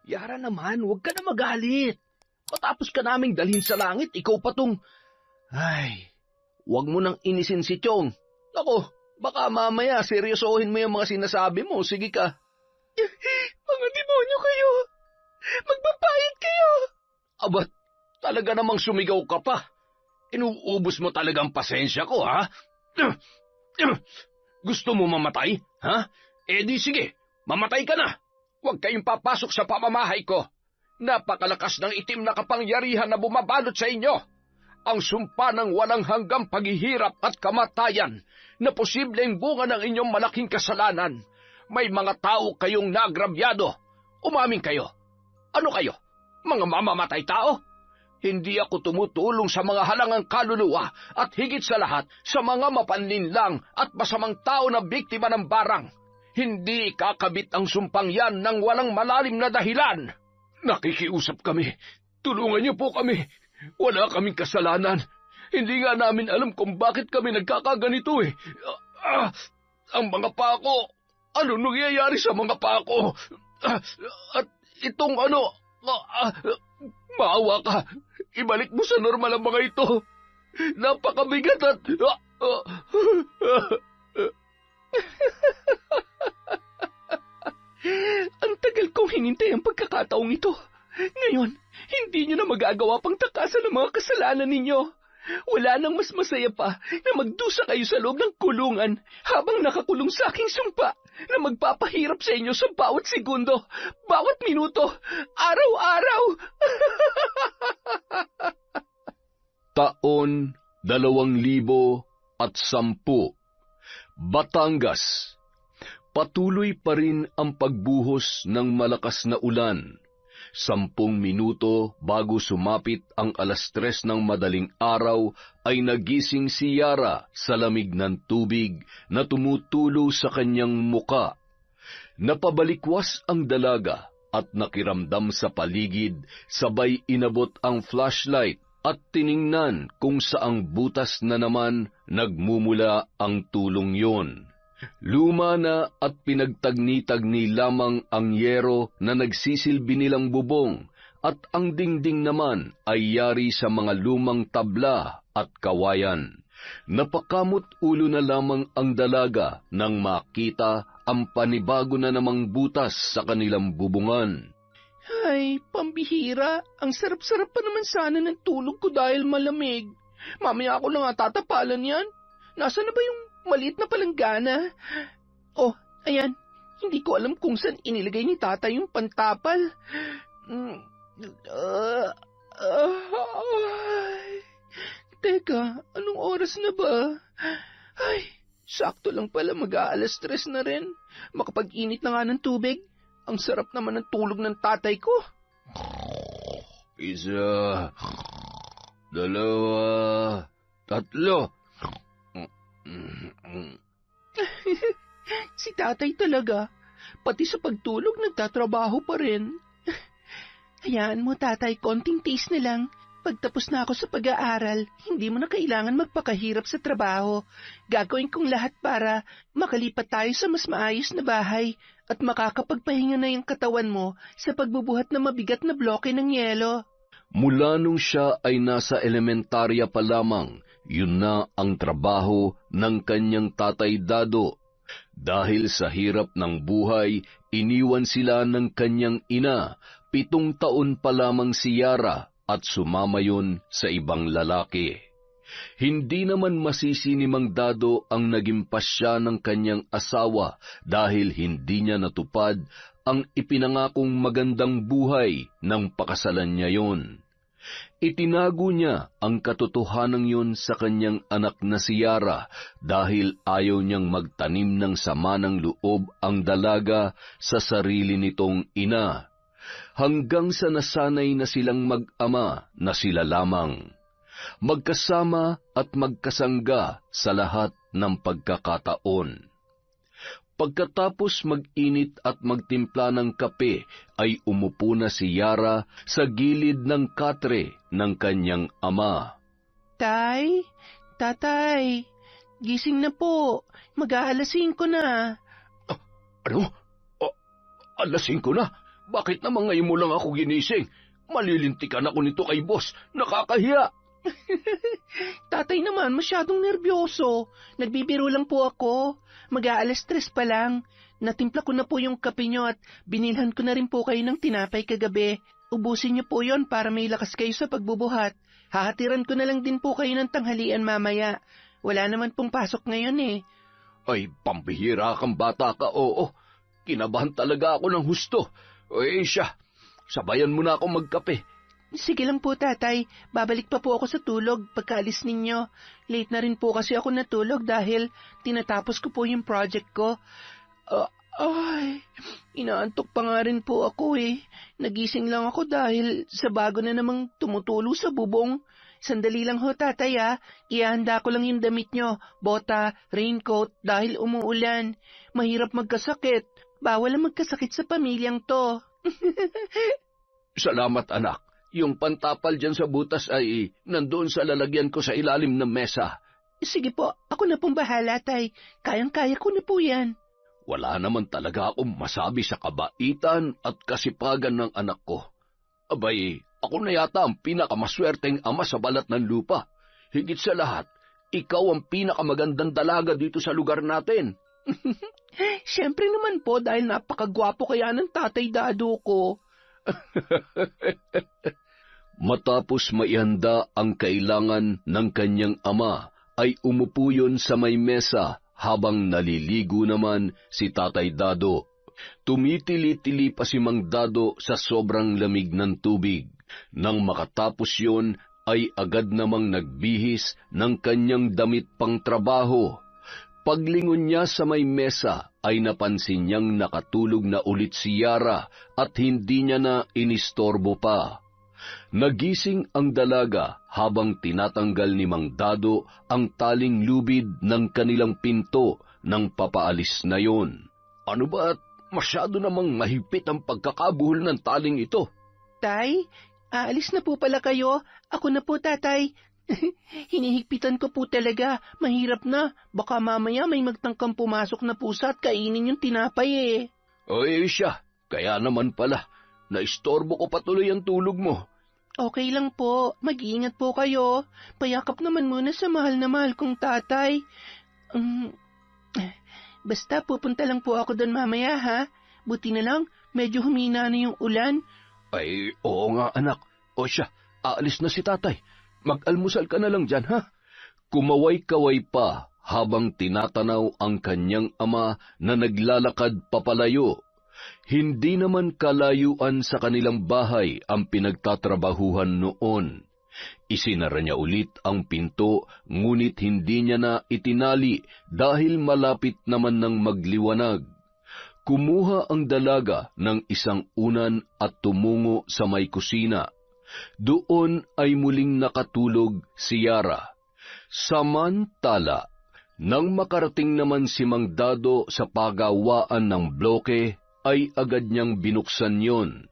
Yara naman, huwag ka na magalit. Matapos ka naming dalhin sa langit, ikaw pa tong... Ay, huwag mo nang inisin si Chong. Ako, baka mamaya seryosohin mo yung mga sinasabi mo. Sige ka. Mga demonyo kayo! Magpapayat kayo! Aba, talaga namang sumigaw ka pa. Inuubos mo talagang pasensya ko, ha? Gusto mo mamatay, ha? Eh di sige, mamatay ka na. Huwag kayong papasok sa pamamahay ko. Napakalakas ng itim na kapangyarihan na bumabalot sa inyo. Ang sumpa ng walang hanggang paghihirap at kamatayan na posibleng bunga ng inyong malaking kasalanan. May mga tao kayong nagrabyado. Umamin kayo. Ano kayo? Mga mamamatay tao? Hindi ako tumutulong sa mga halangang kaluluwa at higit sa lahat sa mga mapanlinlang at masamang tao na biktima ng barang. Hindi kakabit ang sumpang yan ng walang malalim na dahilan. Nakikiusap kami. Tulungan niyo po kami. Wala kaming kasalanan. Hindi nga namin alam kung bakit kami nagkakaganito eh. Ang mga pako. Ano nangyayari sa mga pako? At itong ano... maawa ka. Ibalik mo sa normal ang mga ito. Napakabigat at... Ang tagal kong hinintay ang pagkakataong ito. Ngayon, hindi nyo na magagawa pang takasan ang mga kasalanan ninyo. Wala nang mas masaya pa na magdusa kayo sa loob ng kulungan habang nakakulong sa aking sumpa na magpapahirap sa inyo sa bawat segundo, bawat minuto, araw-araw. Taon 2010, Batangas. Patuloy pa rin ang pagbuhos ng malakas na ulan. 10 minuto bago sumapit ang 3:00 ng madaling araw ay nagising si Yara sa lamig ng tubig na tumutulo sa kanyang muka. Napabalikwas ang dalaga at nakiramdam sa paligid, sabay inabot ang flashlight at tiningnan kung saang butas na naman nagmumula ang tulong yon. Luma na at pinagtagni-tagni lamang ang yero na nagsisilbi nilang bubong at ang dingding naman ay yari sa mga lumang tabla at kawayan. Napakamot ulo na lamang ang dalaga nang makita ang panibago na namang butas sa kanilang bubungan. Ay, pambihira. Ang sarap-sarap pa naman sana ng tulog ko dahil malamig. Mamaya ako lang tatapalan yan. Nasaan na ba yung maliit na palanggana? Oh, ayan. Hindi ko alam kung saan inilagay ni tatay yung pantapal. Teka, anong oras na ba? Ay, sakto lang pala, mag-3:00 na rin. Makapag-init na nga ng tubig. Ang sarap naman ng tulog ng tatay ko. 1, 2, 3. Si tatay talaga. Pati sa pagtulog nagtatrabaho pa rin. Hayaan mo tatay, konting tiis na lang. Pagtapos na ako sa pag-aaral, hindi mo na kailangan magpakahirap sa trabaho. Gagawin kong lahat para makalipat tayo sa mas maayos na bahay at makakapagpahinga na yung katawan mo sa pagbubuhat ng mabigat na bloke ng yelo. Mula nung siya ay nasa elementarya pa lamang, yun na ang trabaho ng kanyang tatay Dado. Dahil sa hirap ng buhay, iniwan sila ng kanyang ina. 7 taon pa lamang si Yara at sumama yun sa ibang lalaki. Hindi naman masisi ni Mang Dado ang naging pasya ng kanyang asawa dahil hindi niya natupad ang ipinangakong magandang buhay ng pakasalan niya yon. Itinago niya ang katotohanan yun sa kanyang anak na si Yara dahil ayaw niyang magtanim ng sama ng loob ang dalaga sa sarili nitong ina. Hanggang sa nasanay na silang mag-ama na sila lamang. Magkasama at magkasangga sa lahat ng pagkakataon. Pagkatapos mag-init at magtimpla ng kape, ay umupo na si Yara sa gilid ng katre ng kanyang ama. Tay, tatay, gising na po. Mag-5 na. Ano? 5 na? Bakit naman ngayon mo lang ako ginising? Malilintikan ako nito kay boss. Nakakahiya. Tatay naman, masyadong nervyoso. Nagbibiro lang po ako. Mag-aalas 3 pa lang. Natimpla ko na po yung kape nyo at binilhan ko na rin po kayo ng tinapay kagabi. Ubusin niyo po yon para may lakas kayo sa pagbubuhat. Hahatiran ko na lang din po kayo ng tanghalian mamaya. Wala naman pong pasok ngayon eh. Ay, pambihira kang bata ka, oo. Kinabahan talaga ako ng husto. Siya, sabayan mo na ako magkape. Sige lang po, tatay. Babalik pa po ako sa tulog pagkaalis ninyo. Late na rin po kasi ako natulog dahil tinatapos ko po yung project ko. Inaantok pa nga rin po ako eh. Nagising lang ako dahil sa bago na namang tumutulo sa bubong. Sandali lang ho, tatay ah. Ihanda ko lang yung damit nyo, bota, raincoat dahil umuulan. Mahirap magkasakit. Bawal ang magkasakit sa pamilyang to. Salamat, anak. Yung pantapal dyan sa butas ay nandoon sa lalagyan ko sa ilalim ng mesa. Sige po, ako na pong bahala, tay. Kayang-kaya ko na po yan. Wala naman talaga akong masabi sa kabaitan at kasipagan ng anak ko. Abay, ako na yata ang pinakamaswerteng ama sa balat ng lupa. Higit sa lahat, ikaw ang pinakamagandang dalaga dito sa lugar natin. Siyempre naman po dahil napakagwapo kaya ng tatay dado ko. Matapos maihanda ang kailangan ng kanyang ama, ay umupo yun sa may mesa habang naliligo naman si Tatay Dado. Tumitili-tili pa si Mang Dado sa sobrang lamig ng tubig. Nang makatapos yun, ay agad namang nagbihis ng kanyang damit pang trabaho. Paglingon niya sa may mesa, ay napansin niyang nakatulog na ulit si Yara at hindi niya na inistorbo pa. Nagising ang dalaga habang tinatanggal ni Mang Dado ang taling lubid ng kanilang pinto nang papaalis na yon. Ano ba at masyado namang mahigpit ang pagkakabuhol ng taling ito? Tay, aalis na po pala kayo. Ako na po, tatay. Hinihigpitan ko po talaga. Mahirap na. Baka mamaya may magtangkang pumasok na pusa at kainin yung tinapay eh. Siya, kaya naman pala. Naistorbo ko patuloy ang tulog mo. Okay lang po. Mag-iingat po kayo. Payakap naman muna sa mahal na mahal kong tatay. Basta pupunta lang po ako doon mamaya ha. Buti na lang, medyo humina na yung ulan. Ay, oo nga anak. O siya, aalis na si tatay. Mag-almusal ka na lang dyan, ha? Kumaway-kaway pa habang tinatanaw ang kanyang ama na naglalakad papalayo. Hindi naman kalayuan sa kanilang bahay ang pinagtatrabahuhan noon. Isinara niya ulit ang pinto, ngunit hindi niya na itinali dahil malapit naman ng magliwanag. Kumuha ang dalaga ng isang unan at tumungo sa may kusina. Doon ay muling nakatulog si Yara. Samantala, nang makarating naman si Mang Dado sa pagawaan ng bloke, ay agad niyang binuksan yon.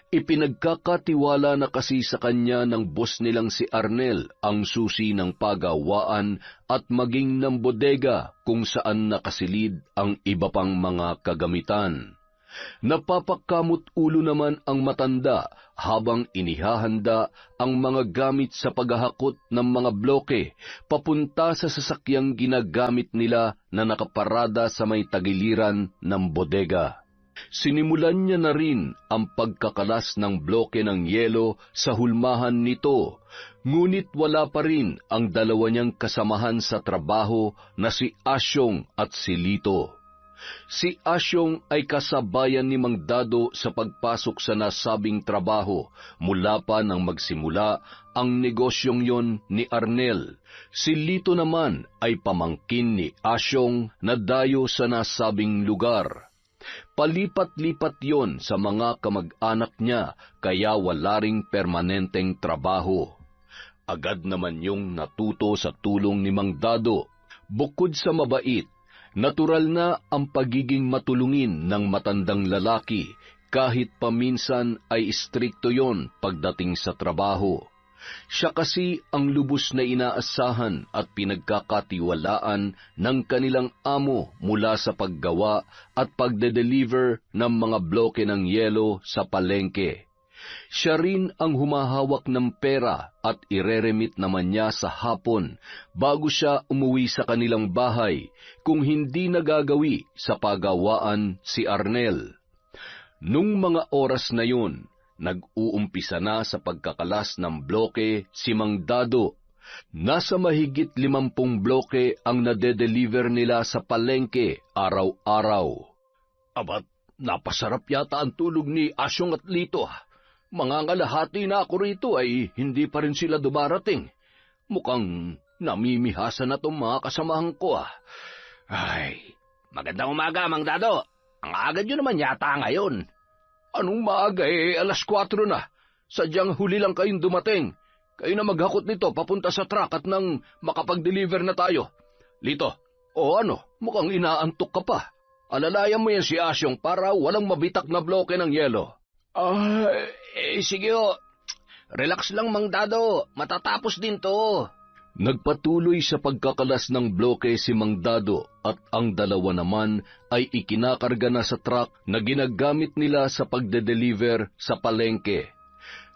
Ipinagkakatiwala na kasi sa kanya ng boss nilang si Arnel ang susi ng pagawaan at maging ng bodega kung saan nakasilid ang iba pang mga kagamitan. Napapakamot ulo naman ang matanda habang inihahanda ang mga gamit sa paghahakot ng mga bloke papunta sa sasakyang ginagamit nila na nakaparada sa may tagiliran ng bodega. Sinimulan niya na rin ang pagkakalas ng bloke ng yelo sa hulmahan nito, ngunit wala pa rin ang dalawa niyang kasamahan sa trabaho na si Asyong at si Lito. Si Asyong ay kasabayan ni Mang Dado sa pagpasok sa nasabing trabaho mula pa nang magsimula ang negosyong yon ni Arnel. Si Lito naman ay pamangkin ni Asyong na dayo sa nasabing lugar. Palipat-lipat yon sa mga kamag-anak niya kaya wala ring permanenteng trabaho. Agad naman yung natuto sa tulong ni Mang Dado. Bukod sa mabait, natural na ang pagiging matulungin ng matandang lalaki kahit paminsan ay istrikto yon pagdating sa trabaho. Siya kasi ang lubos na inaasahan at pinagkakatiwalaan ng kanilang amo mula sa paggawa at pagde-deliver ng mga bloke ng yelo sa palengke. Siya rin ang humahawak ng pera at ireremit naman niya sa hapon bago siya umuwi sa kanilang bahay kung hindi nagagawi sa pagawaan si Arnel. Nung mga oras na yun, nag-uumpisa na sa pagkakalas ng bloke si Mang Dado. Nasa mahigit 50 bloke ang nade-deliver nila sa palengke araw-araw. Abat, napasarap yata ang tulog ni Asyong at Lito. Mangangalahati na ako rito ay hindi pa rin sila dumarating. Mukhang namimihasan na itong mga kasamahan ko. Ay, magandang umaga, Mang Dado. Ang aga nyo naman yata ngayon. Anong maaga alas 4 na. Sadyang huli lang kayong dumating. Kayo na maghakot nito papunta sa truck at nang makapag-deliver na tayo. Lito, mukhang inaantok ka pa. Alalayan mo yan si Asyong para walang mabitak na bloke ng yelo. Sige o. Relax lang, Mang Dado. Matatapos din to. Nagpatuloy sa pagkakalas ng bloke si Mang Dado at ang dalawa naman ay ikinakarga na sa truck na ginagamit nila sa pagde-deliver sa palengke.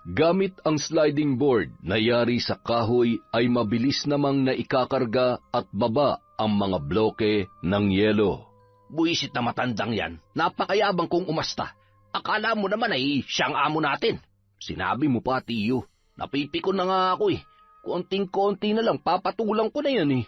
Gamit ang sliding board na yari sa kahoy ay mabilis namang naikakarga at baba ang mga bloke ng yelo. Buisit na matandang yan, napakayabang kong umasta. Akala mo naman ay siyang amo natin. Sinabi mo pa, tiyo, napipikon na nga ako eh. Konting-konti na lang, papatulang ko na yan eh.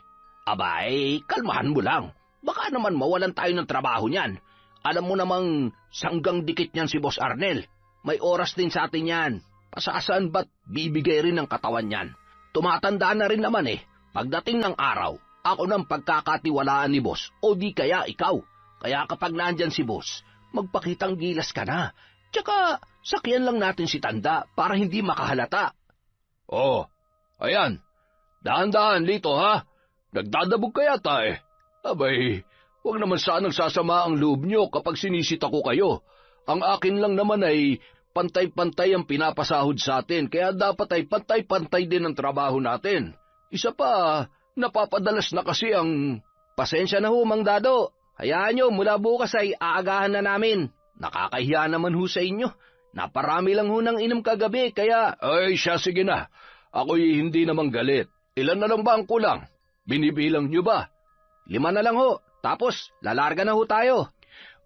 Abay, kalmahan mo lang. Baka naman mawalan tayo ng trabaho niyan. Alam mo namang sanggang dikit niyan si Boss Arnel. May oras din sa atin yan. Pasasaan ba't bibigay rin ng katawan niyan? Tumatanda na rin naman eh. Pagdating ng araw, ako nang pagkakatiwalaan ni Boss o di kaya ikaw. Kaya kapag nandyan si Boss, magpakitang gilas ka na. Tsaka sakyan lang natin si Tanda para hindi makahalata. Ayan, dahan-dahan Lito ha. Nagdadabog ka yata eh. Abay, huwag naman sanang sasama ang loob nyo kapag sinisita ko kayo. Ang akin lang naman ay pantay-pantay ang pinapasahod sa atin, kaya dapat ay pantay-pantay din ang trabaho natin. Isa pa, napapadalas na kasi ang... Pasensya na ho, Mang Dado. Hayaan nyo, mula bukas ay aagahan na namin. Nakakahiya naman ho sa inyo. Naparami lang ho ng inom kagabi, kaya... Ay, siya, sige na. Ako'y hindi naman galit. Ilan na lang ba ang kulang? Binibilang nyo ba? 5 na lang ho. Tapos, lalarga na ho tayo.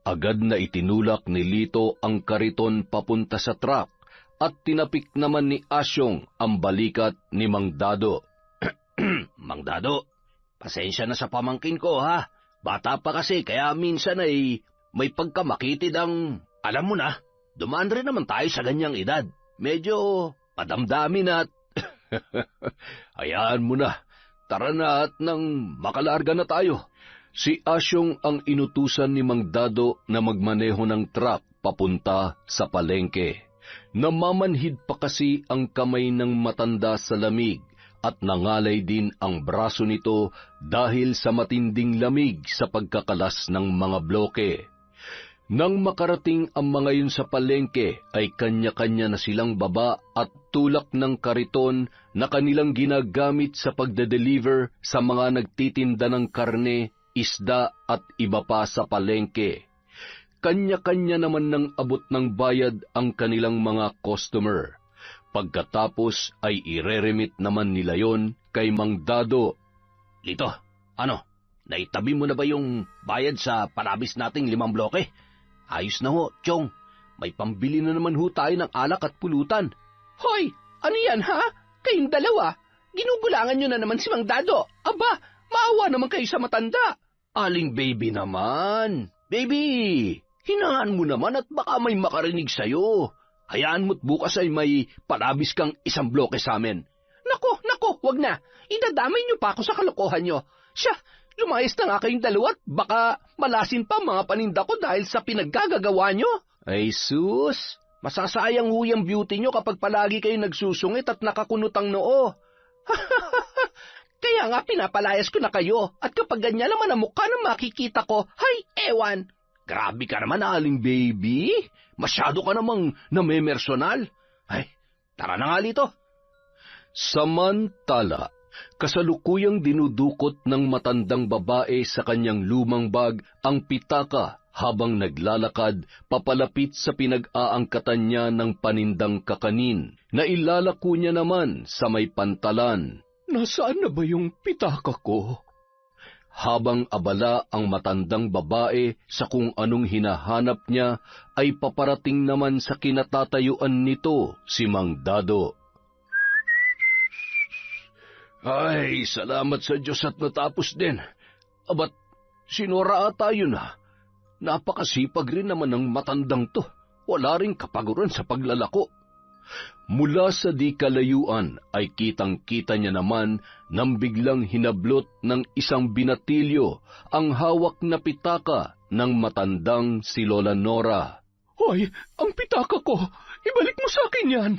Agad na itinulak ni Lito ang kariton papunta sa truck at tinapik naman ni Asyong ang balikat ni Mang Dado. Mang Dado, pasensya na sa pamangkin ko ha. Bata pa kasi kaya minsan ay may pagkamakitid ang... Alam mo na, dumaan rin naman tayo sa ganyang edad. Medyo padamdamin at... Hayaan mo na. Tara na at nang makalarga na tayo. Si Asyong ang inutusan ni Mang Dado na magmaneho ng truck papunta sa palengke. Namamanhid pa kasi ang kamay ng matanda sa lamig at nangalay din ang braso nito dahil sa matinding lamig sa pagkakalas ng mga bloke. Nang makarating ang mga yun sa palengke, ay kanya-kanya na silang baba at tulak ng kariton na kanilang ginagamit sa pagde-deliver sa mga nagtitinda ng karne, isda at iba pa sa palengke. Kanya-kanya naman ng abot ng bayad ang kanilang mga customer. Pagkatapos ay ireremit naman nila yon kay Mang Dado. Lito, naitabi mo na ba yung bayad sa palabis nating 5 bloke? Ayos na ho, Chong. May pambili na naman ho tayo ng alak at pulutan. Hoy, ano yan ha? Kayong dalawa, ginugulangan nyo na naman si Mang Dado. Aba, maawa naman kayo sa matanda. Aling baby naman. Baby, hinaan mo naman at baka may makarinig sa'yo. Hayaan mo't bukas ay may palabis kang 1 bloke sa amin. Nako, wag na. Idadamay nyo pa ako sa kalokohan nyo. Siya, lumayas na nga kayong dalawa at baka malasin pa mga paninda ko dahil sa pinaggagawa nyo. Ay sus, masasayang huyang beauty nyo kapag palagi kayo nagsusungit at nakakunutang noo. Kaya nga pinapalayas ko na kayo at kapag ganyan naman ang mukha na makikita ko, hay, ewan. Grabe ka naman, Aling baby. Masyado ka namang namemersonal. Ay, tara na nga Lito. Samantala, kasalukuyang dinudukot ng matandang babae sa kanyang lumang bag ang pitaka habang naglalakad papalapit sa pinag-aangkatan niya ng panindang kakanin na ilalako niya naman sa may pantalan. Nasaan na ba yung pitaka ko? Habang abala ang matandang babae sa kung anong hinahanap niya, ay paparating naman sa kinatatayuan nito si Mang Dado. Ay, salamat sa Diyos at natapos din. Abat, sinura tayo na. Napakasipag rin naman ng matandang to. Wala ring kapaguran sa paglalako. Mula sa di kalayuan ay kitang-kita niya naman nang biglang hinablot ng isang binatilyo ang hawak na pitaka ng matandang si Lola Nora. Hoy, ang pitaka ko! Ibalik mo sa akin yan!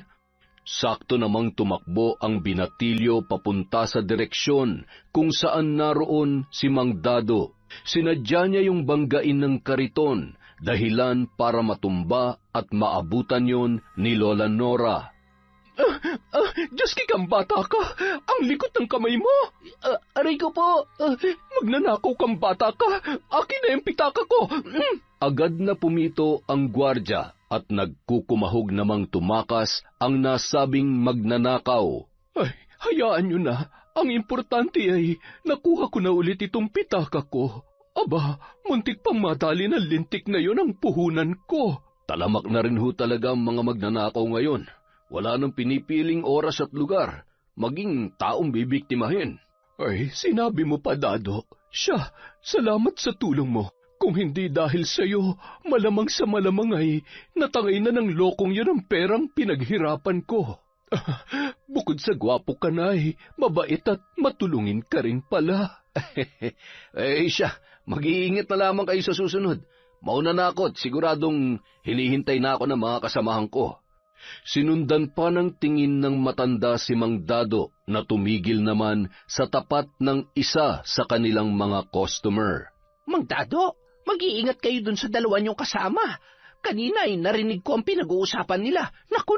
Sakto namang tumakbo ang binatilyo papunta sa direksyon kung saan naroon si Mang Dado. Sinadya niya yung banggain ng kariton, dahilan para matumba at maabutan yon ni Lola Nora. Diyos kang bata ka! Ang likot ng kamay mo! Aray ko po! Magnanakaw kang bata ka! Akin na yung pitaka ko! Agad na pumito ang gwardya at nagkukumahog namang tumakas ang nasabing magnanakaw. Ay, hayaan nyo na. Ang importante ay nakuha ko na ulit itong pitaka ko. Aba, muntik pang matali ng lintik na yon ang puhunan ko. Talamak na rin ho talaga ang mga magnanakaw ngayon. Wala nang pinipiling oras at lugar, maging taong bibiktimahin. Ay, sinabi mo pa, Dado. Siya, salamat sa tulong mo. Kung hindi dahil sa'yo, malamang sa malamang ay natangay na ng lokong yun ang perang pinaghirapan ko. Bukod sa gwapo ka na ay mabait at matulungin ka rin pala. Siya, mag-iingat na lamang kayo sa susunod. Mauna na ako at siguradong hinihintay na ako ng mga kasamahan ko. Sinundan pa ng tingin ng matanda si Mang Dado na tumigil naman sa tapat ng isa sa kanilang mga customer. Mang Dado, mag-iingat kayo dun sa dalawa niyong kasama. Kanina ay narinig ko ang pinag-uusapan nila. Naku.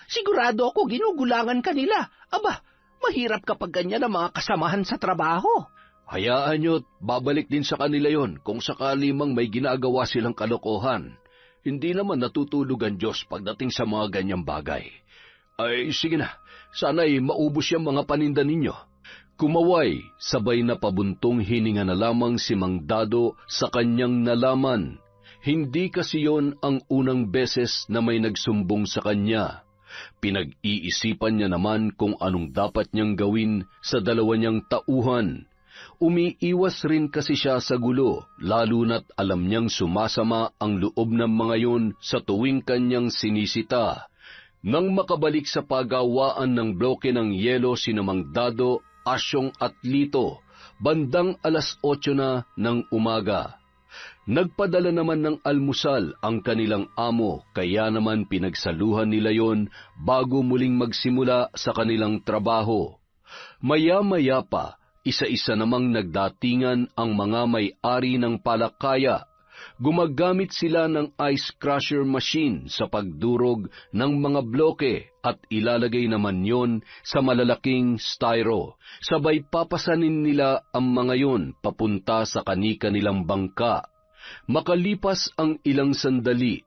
Sigurado ako ginugulangan kanila. Aba, mahirap kapag ganyan ang mga kasamahan sa trabaho. Hayaan niyo't babalik din sa kanila yon kung sakali mang may ginagawa silang kalokohan. Hindi naman natutulog ang Diyos pagdating sa mga ganyang bagay. Ay, sige na. Sana'y maubos yung mga paninda ninyo. Kumaway, sabay na pabuntong hininga na lamang si Mang Dado sa kanyang nalaman. Hindi kasi yon ang unang beses na may nagsumbong sa kanya. Pinag-iisipan niya naman kung anong dapat niyang gawin sa dalawa niyang tauhan. Umiiwas rin kasi siya sa gulo, lalo na't alam niyang sumasama ang loob ng mga yon sa tuwing kanyang sinisita. Nang makabalik sa pagawaan ng bloke ng yelo sina Mang Dado, Asyong at Lito, bandang 8:00 na ng umaga. Nagpadala naman ng almusal ang kanilang amo, kaya naman pinagsaluhan nila yon bago muling magsimula sa kanilang trabaho. Maya-maya pa, isa-isa namang nagdatingan ang mga may-ari ng palakaya. Gumagamit sila ng ice crusher machine sa pagdurog ng mga bloke at ilalagay naman yon sa malalaking styro. Sabay papasanin nila ang mga yon papunta sa kani-kanilang bangka. Makalipas ang ilang sandali,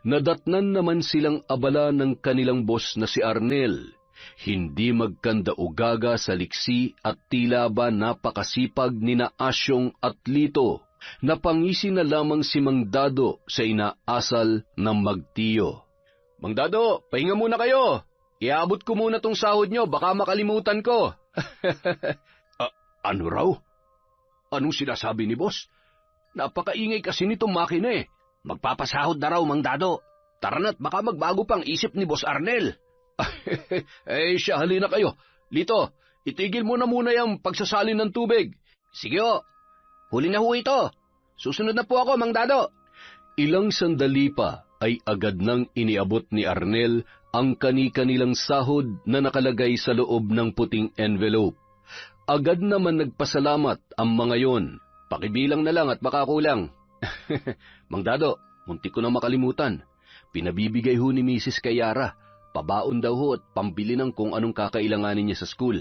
nadatnan naman silang abala ng kanilang boss na si Arnel. Hindi magkanda-ugaga sa liksi at tila ba napakasipag nina Asyong at Lito. Napangisi na lamang si Mang Dado sa inaasal ng magtiyo. Mang Dado, pahinga muna kayo. Iabot ko muna tong sahod nyo, baka makalimutan ko. Ano raw? Anong sinasabi ni boss? Napakaingay kasi nitong makina eh. Magpapasahod na raw, Mang Dado. Tara na't baka magbago pang isip ni Boss Arnel. Siya, halina kayo. Lito, itigil mo na muna yung pagsasalin ng tubig. Sige o, huli na ho ito. Susunod na po ako, Mang Dado. Ilang sandali pa ay agad nang iniabot ni Arnel ang kani-kanilang sahod na nakalagay sa loob ng puting envelope. Agad naman nagpasalamat ang mga yon. Pakibilang na lang at baka kulang. Mang Dado, muntik ko na makalimutan. Pinabibigay ho ni Mrs. Kayara pabaon daw ho at pambili ng kung anong kakailanganin niya sa school.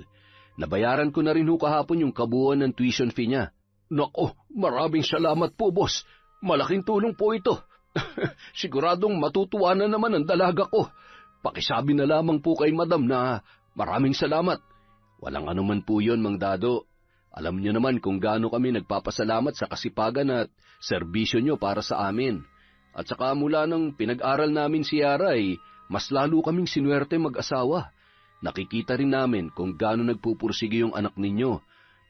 Nabayaran ko na rin ho kahapon yung kabuuan ng tuition fee niya. Nako, maraming salamat po, boss. Malaking tulong po ito. Siguradong matutuwa na naman ang dalaga ko. Pakisabi na lamang po kay madam na maraming salamat. Walang anuman po yun, Mang Dado. Alam niyo naman kung gaano kami nagpapasalamat sa kasipagan at serbisyo niyo para sa amin. At saka mula nang pinag-aral namin si Yara ay mas lalo kaming sinuwerte mag-asawa. Nakikita rin namin kung gaano nagpupursige yung anak ninyo.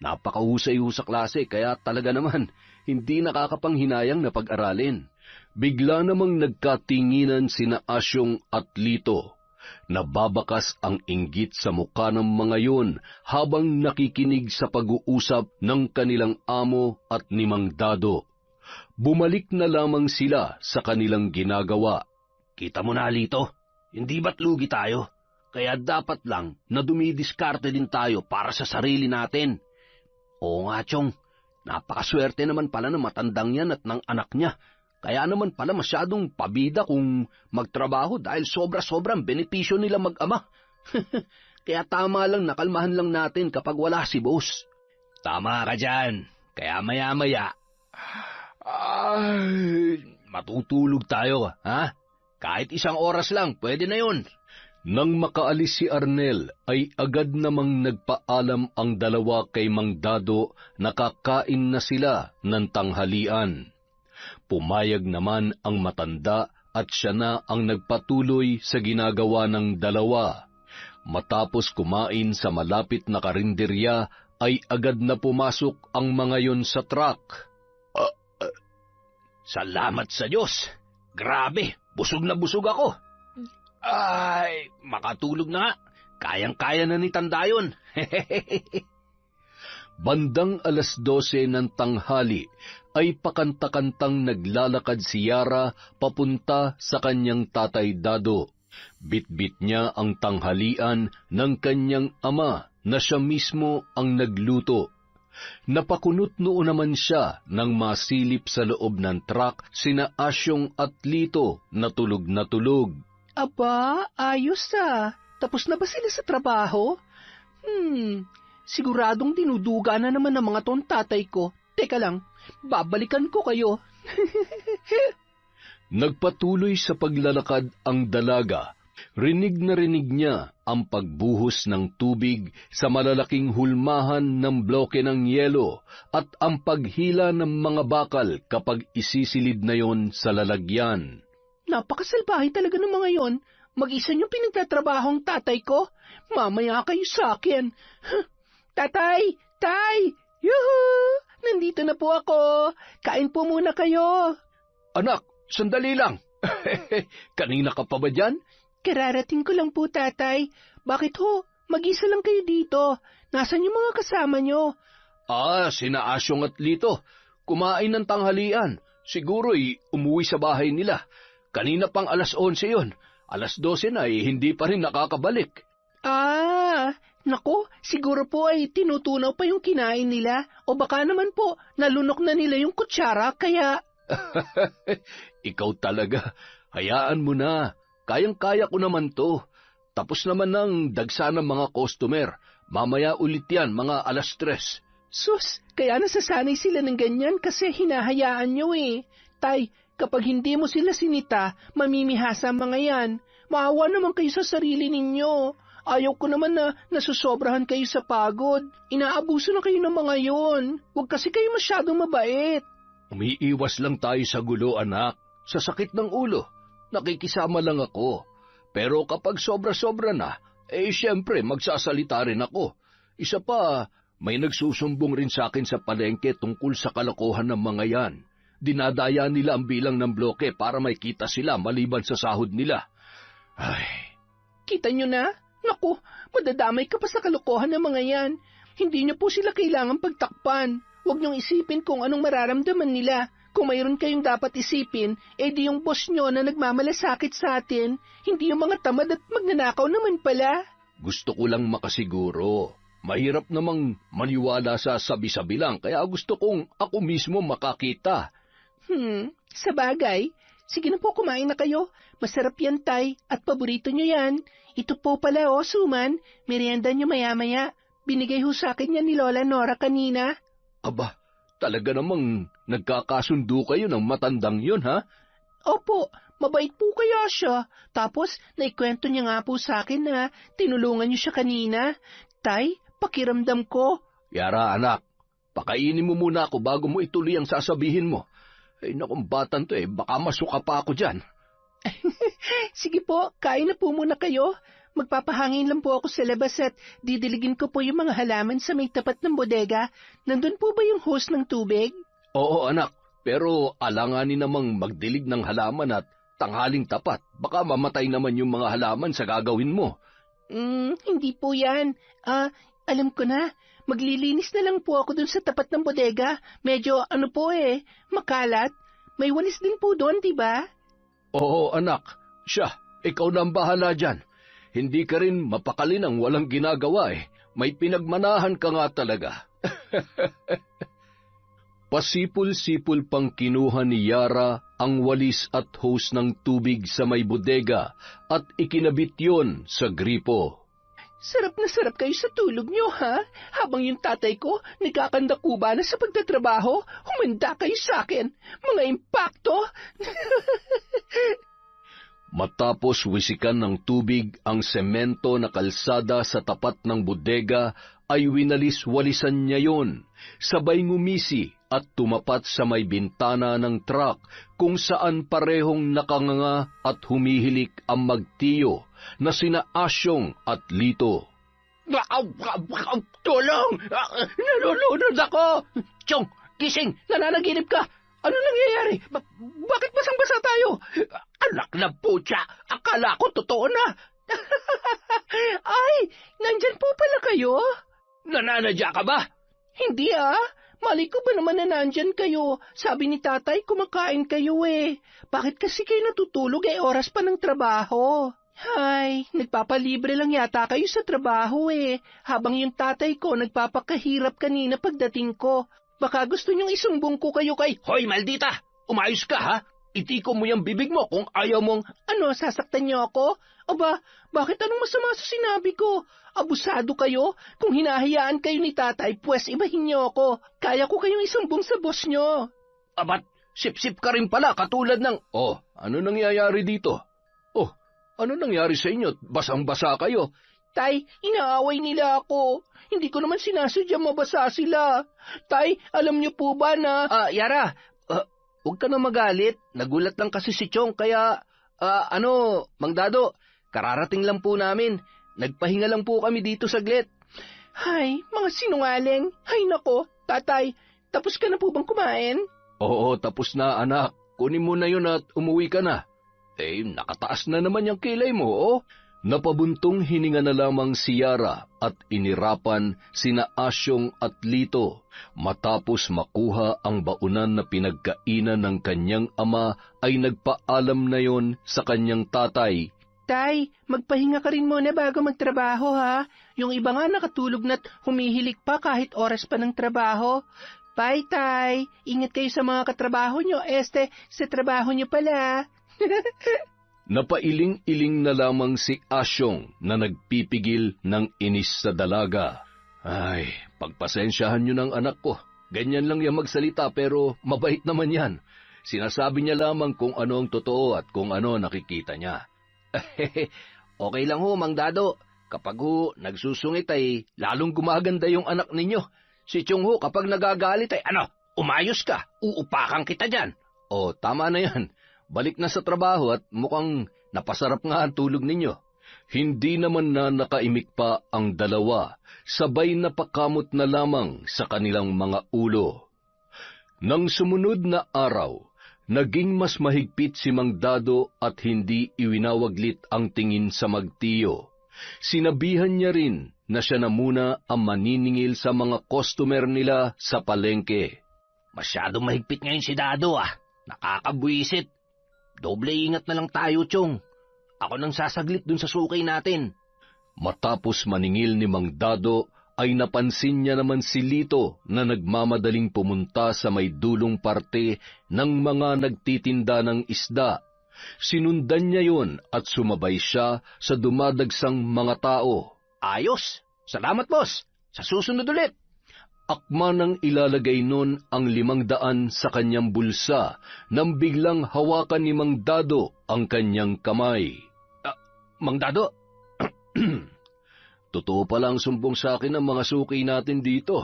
Napakahusay ho sa klase kaya talaga naman hindi nakakapanghinayang na pag-aralin. Bigla namang nagkatinginan sina Asyong at Lito. Nababakas ang inggit sa mukha ng mga yun habang nakikinig sa pag-uusap ng kanilang amo at ni Mang Dado. Bumalik na lamang sila sa kanilang ginagawa. Kita mo na, Lito, hindi ba't lugi tayo? Kaya dapat lang na dumidiskarte din tayo para sa sarili natin. Oo nga, Chong, napakaswerte naman pala ng matandang yan at ng anak niya. Kaya naman pala masyadong pabida kung magtrabaho dahil sobra-sobrang benepisyo nila mag-ama. Kaya tama lang nakalmahan lang natin kapag wala si boss. Tama ka dyan. Kaya maya-maya, matutulog tayo, ha? Kahit 1 oras lang, pwede na yun. Nang makaalis si Arnel, ay agad namang nagpaalam ang dalawa kay Mang Dado na kakain na sila ng tanghalian. Pumayag naman ang matanda at siya na ang nagpatuloy sa ginagawa ng dalawa. Matapos kumain sa malapit na karinderya, ay agad na pumasok ang mga yon sa truck. Salamat sa Diyos! Grabe, busog na busog ako! Ay, makatulog na nga. Kayang-kaya na ni tanda yun. Bandang 12:00 ng tanghali ay pakanta-kantang naglalakad si Yara papunta sa kanyang tatay Dado. Bitbit niya ang tanghalian ng kanyang ama na siya mismo ang nagluto. Napakunot noon naman siya nang masilip sa loob ng truck sina Asyong at Lito na tulog na tulog. Aba, ayos ah. Tapos na ba sila sa trabaho? Siguradong dinuduga na naman ng mga ton tatay ko. Teka lang, babalikan ko kayo. Nagpatuloy sa paglalakad ang dalaga. Rinig na rinig niya ang pagbuhos ng tubig sa malalaking hulmahan ng bloke ng yelo at ang paghila ng mga bakal kapag isisilid na yon sa lalagyan. Napakasalbahe talaga ng mga yon. Mag-isa niyong pinagtatrabaho ang tatay ko. Mamaya kayo sa akin. Tatay! Tay! Yuhu! Nandito na po ako. Kain po muna kayo. Anak, sandali lang. Kanina ka pa ba dyan? Kararating ko lang po, tatay. Bakit ho? Mag-isa lang kayo dito. Nasaan yung mga kasama niyo? Sina Asyong at Lito. Kumain ng tanghalian. Siguro'y umuwi sa bahay nila. Kanina pang 11:00 yon. 12:00 na hindi pa rin nakakabalik. Nako, siguro po ay tinutunaw pa yung kinain nila. O baka naman po, nalunok na nila yung kutsara, kaya... Ikaw talaga. Hayaan mo na. Kayang-kaya ko naman to. Tapos naman ng dagsa ng mga customer. Mamaya ulit yan, mga 3:00. Sus, kaya nasasanay sila ng ganyan kasi hinahayaan nyo eh. Tay, kapag hindi mo sila sinita, mamimihasa ang mga yan. Maawa naman kayo sa sarili ninyo. Ayaw ko naman na nasusobrahan kayo sa pagod. Inaabuso na kayo ng mga yon. Huwag kasi kayo masyadong mabait. Umiiwas lang tayo sa gulo, anak. Sa sakit ng ulo. Nakikisama lang ako. Pero kapag sobra-sobra na, siyempre magsasalita rin ako. Isa pa, may nagsusumbong rin sa akin sa palengke tungkol sa kalokohan ng mga yan. Dinadaya nila ang bilang ng bloke para may kita sila maliban sa sahod nila. Ay. Kita nyo na? Naku, madadamay ka pa sa kalokohan ng mga yan. Hindi nyo po sila kailangan pagtakpan. Huwag nyong isipin kung anong mararamdaman nila. Kung mayroon kayong dapat isipin, di yung boss nyo na nagmamalasakit sa atin. Hindi yung mga tamad at magnanakaw naman pala. Gusto ko lang makasiguro. Mahirap namang maniwala sa sabi-sabi lang, kaya gusto kong ako mismo makakita. Sa bagay, Sige na po, kumain na kayo. Masarap yan, Tay, at paborito nyo yan. Ito po pala, Suman. Merienda nyo maya-maya. Binigay ho sa akin yan ni Lola Nora kanina. Aba, talaga namang nagkakasundo kayo ng matandang yun, ha? Opo, mabait po kaya siya. Tapos, naikwento niya nga po sa akin na tinulungan niyo siya kanina. Tay, pakiramdam ko. Yara, anak, pakainin mo muna ako bago mo ituloy ang sasabihin mo. Ay, nakong batan to baka masuka pa ako dyan. Sige po, kain na po muna kayo. Magpapahangin lang po ako sa labas at didiligin ko po yung mga halaman sa may tapat ng bodega. Nandun po ba yung hose ng tubig? Oo, anak, pero alanganin namang magdilig ng halaman at tanghaling tapat. Baka mamatay naman yung mga halaman sa gagawin mo. Hindi po yan. Alam ko na. Maglilinis na lang po ako dun sa tapat ng bodega. Medyo makalat. May walis din po doon, diba? Oo, anak. Siya, ikaw na ang bahala dyan. Hindi ka rin mapakali ng walang ginagawa May pinagmanahan ka nga talaga. Pasipul-sipul pang kinuha ni Yara ang walis at hose ng tubig sa may bodega at ikinabit yon sa gripo. Sarap na sarap kayo sa tulog nyo, ha? Habang yung tatay ko nagkakandakuba na sa pagtatrabaho, humanda kayo sa akin. Mga impakto! Matapos wisikan ng tubig ang semento na kalsada sa tapat ng bodega, ay winalis-walisan niya yon. Sabay ngumisi at tumapat sa may bintana ng truck kung saan parehong nakanganga at humihilik ang magtiyo na sina Asyong at Lito. Tulong! Nalulunod ako! Chong, gising! Nananaginip ka! Ano nangyayari? Bakit basang-basa tayo? Anak na putya! Akala ko totoo na! Ay, nandyan po pala kayo? Nananadya ka ba? Hindi Mali ko ba naman na nandyan kayo? Sabi ni tatay, kumakain kayo Bakit kasi kayo natutulog oras pa ng trabaho? Ay, nagpapalibre lang yata kayo sa trabaho Habang yung tatay ko nagpapakahirap kanina pagdating ko. Baka gusto niyong isumbong ko kayo kay... Hoy, maldita! Umayos ka, ha? Itiko mo yung bibig mo kung ayaw mong... Ano, sasaktan niyo ako? Aba, bakit anong masama sa sinabi ko? Abusado kayo? Kung hinahayaan kayo ni tatay, pues ibahin niyo ako. Kaya ko kayong isumbong sa boss niyo. Abat, sip-sip ka rin pala, katulad ng... Oh, ano nangyayari dito? Oh, ano nangyari sa inyo? Basang-basa kayo. Tay, inaaway nila ako. Hindi ko naman sinasadya mabasa sila. Tay, alam niyo po ba na... Yara, huwag ka na magalit. Nagulat lang kasi si Chong, kaya... Mang Dado, kararating lang po namin. Nagpahinga lang po kami dito saglit. Hay, mga sinungaling. Hay nako, tatay, tapos ka na po bang kumain? Oo, tapos na anak. Kunin mo na yun at umuwi ka na. Nakataas na naman yung kilay mo, Napabuntong hininga na lamang si Yara at inirapan sina Asyong at Lito. Matapos makuha ang baunan na pinagkainan ng kanyang ama, ay nagpaalam na yon sa kanyang tatay. Tay, magpahinga ka rin muna bago magtrabaho, ha? Yung iba nga nakatulog na't humihilik pa kahit oras pa ng trabaho. Bye, Tay. Ingat kayo sa mga katrabaho nyo. Sa trabaho nyo pala. Napailing-iling na lamang si Asyong na nagpipigil ng inis sa dalaga. Ay, pagpasensyahan nyo ng anak ko. Ganyan lang yan magsalita pero mabait naman yan. Sinasabi niya lamang kung ano ang totoo at kung ano nakikita niya. Okay lang Mang Dado. Kapag nagsusungit ay lalong gumaganda yung anak ninyo. Si Chong kapag nagagalit ay umayos ka, uupakan kita dyan. Tama na yan. Balik na sa trabaho at mukhang napasarap nga ang tulog ninyo. Hindi naman na nakaimik pa ang dalawa, sabay napakamot na lamang sa kanilang mga ulo. Nang sumunod na araw, naging mas mahigpit si Mang Dado at hindi iwinawaglit ang tingin sa magtiyo. Sinabihan niya rin na siya na muna ang maniningil sa mga customer nila sa palengke. Masyadong mahigpit ngayon si Dado Nakakabwisit. Doble ingat na lang tayo, Chong. Ako nang sasaglit dun sa sukay natin. Matapos maningil ni Mang Dado, ay napansin niya naman si Lito na nagmamadaling pumunta sa may dulong parte ng mga nagtitinda ng isda. Sinundan niya yon at sumabay siya sa dumadagsang mga tao. Ayos! Salamat, boss! Sa susunod ulit! Akma nang ilalagay nun ang 500 sa kanyang bulsa nang biglang hawakan ni Mang Dado ang kanyang kamay. Mang Dado? Totoo palang sumbong sa akin ang mga suki natin dito.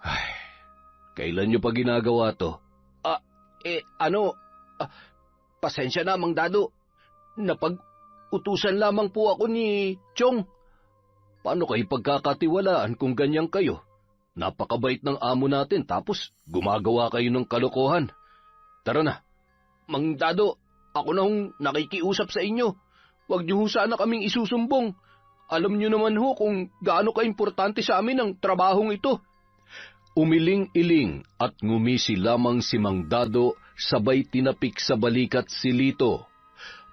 Ay, kailan niyo pa ginagawa to? Pasensya na, Mang Dado. Napag-utusan lamang po ako ni Chong. Paano kayo pagkakatiwalaan kung ganyan kayo? Napakabait ng amo natin tapos gumagawa kayo ng kalokohan. Tara na. Mang Dado, ako na hong nakikiusap sa inyo. Huwag niyo sana kaming isusumbong. Alam niyo naman ho kung gaano kaimportante sa amin ang trabahong ito. Umiling-iling at ngumisi lamang si Mang Dado sabay tinapik sa balikat si Lito.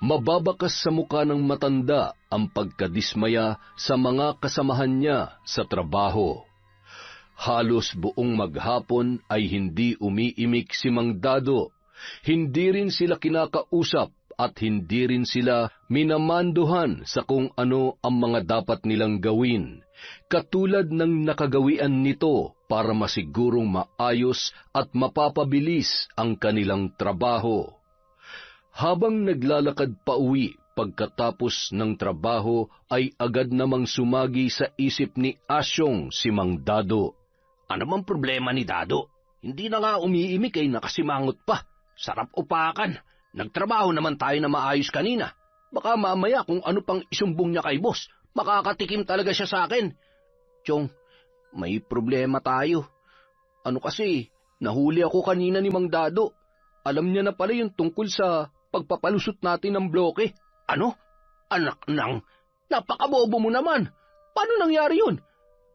Mababakas sa muka ng matanda ang pagkadismaya sa mga kasamahan niya sa trabaho. Halos buong maghapon ay hindi umiimik si Mang Dado. Hindi rin sila kinakausap at hindi rin sila minamanduhan sa kung ano ang mga dapat nilang gawin, katulad ng nakagawian nito para masigurong maayos at mapapabilis ang kanilang trabaho. Habang naglalakad pa uwi pagkatapos ng trabaho ay agad namang sumagi sa isip ni Asyong si Mang Dado. Ano mang problema ni Dado? Hindi na nga umiimik ay nakasimangot pa. Sarap upakan. Nagtrabaho naman tayo na maayos kanina. Baka mamaya kung ano pang isumbong niya kay boss, makakatikim talaga siya sa akin. Chong, may problema tayo. Ano kasi, nahuli ako kanina ni Mang Dado. Alam niya na pala yung tungkol sa pagpapalusot natin ng bloke. Ano? Anak nang, napakabobo mo naman. Paano nangyari yun?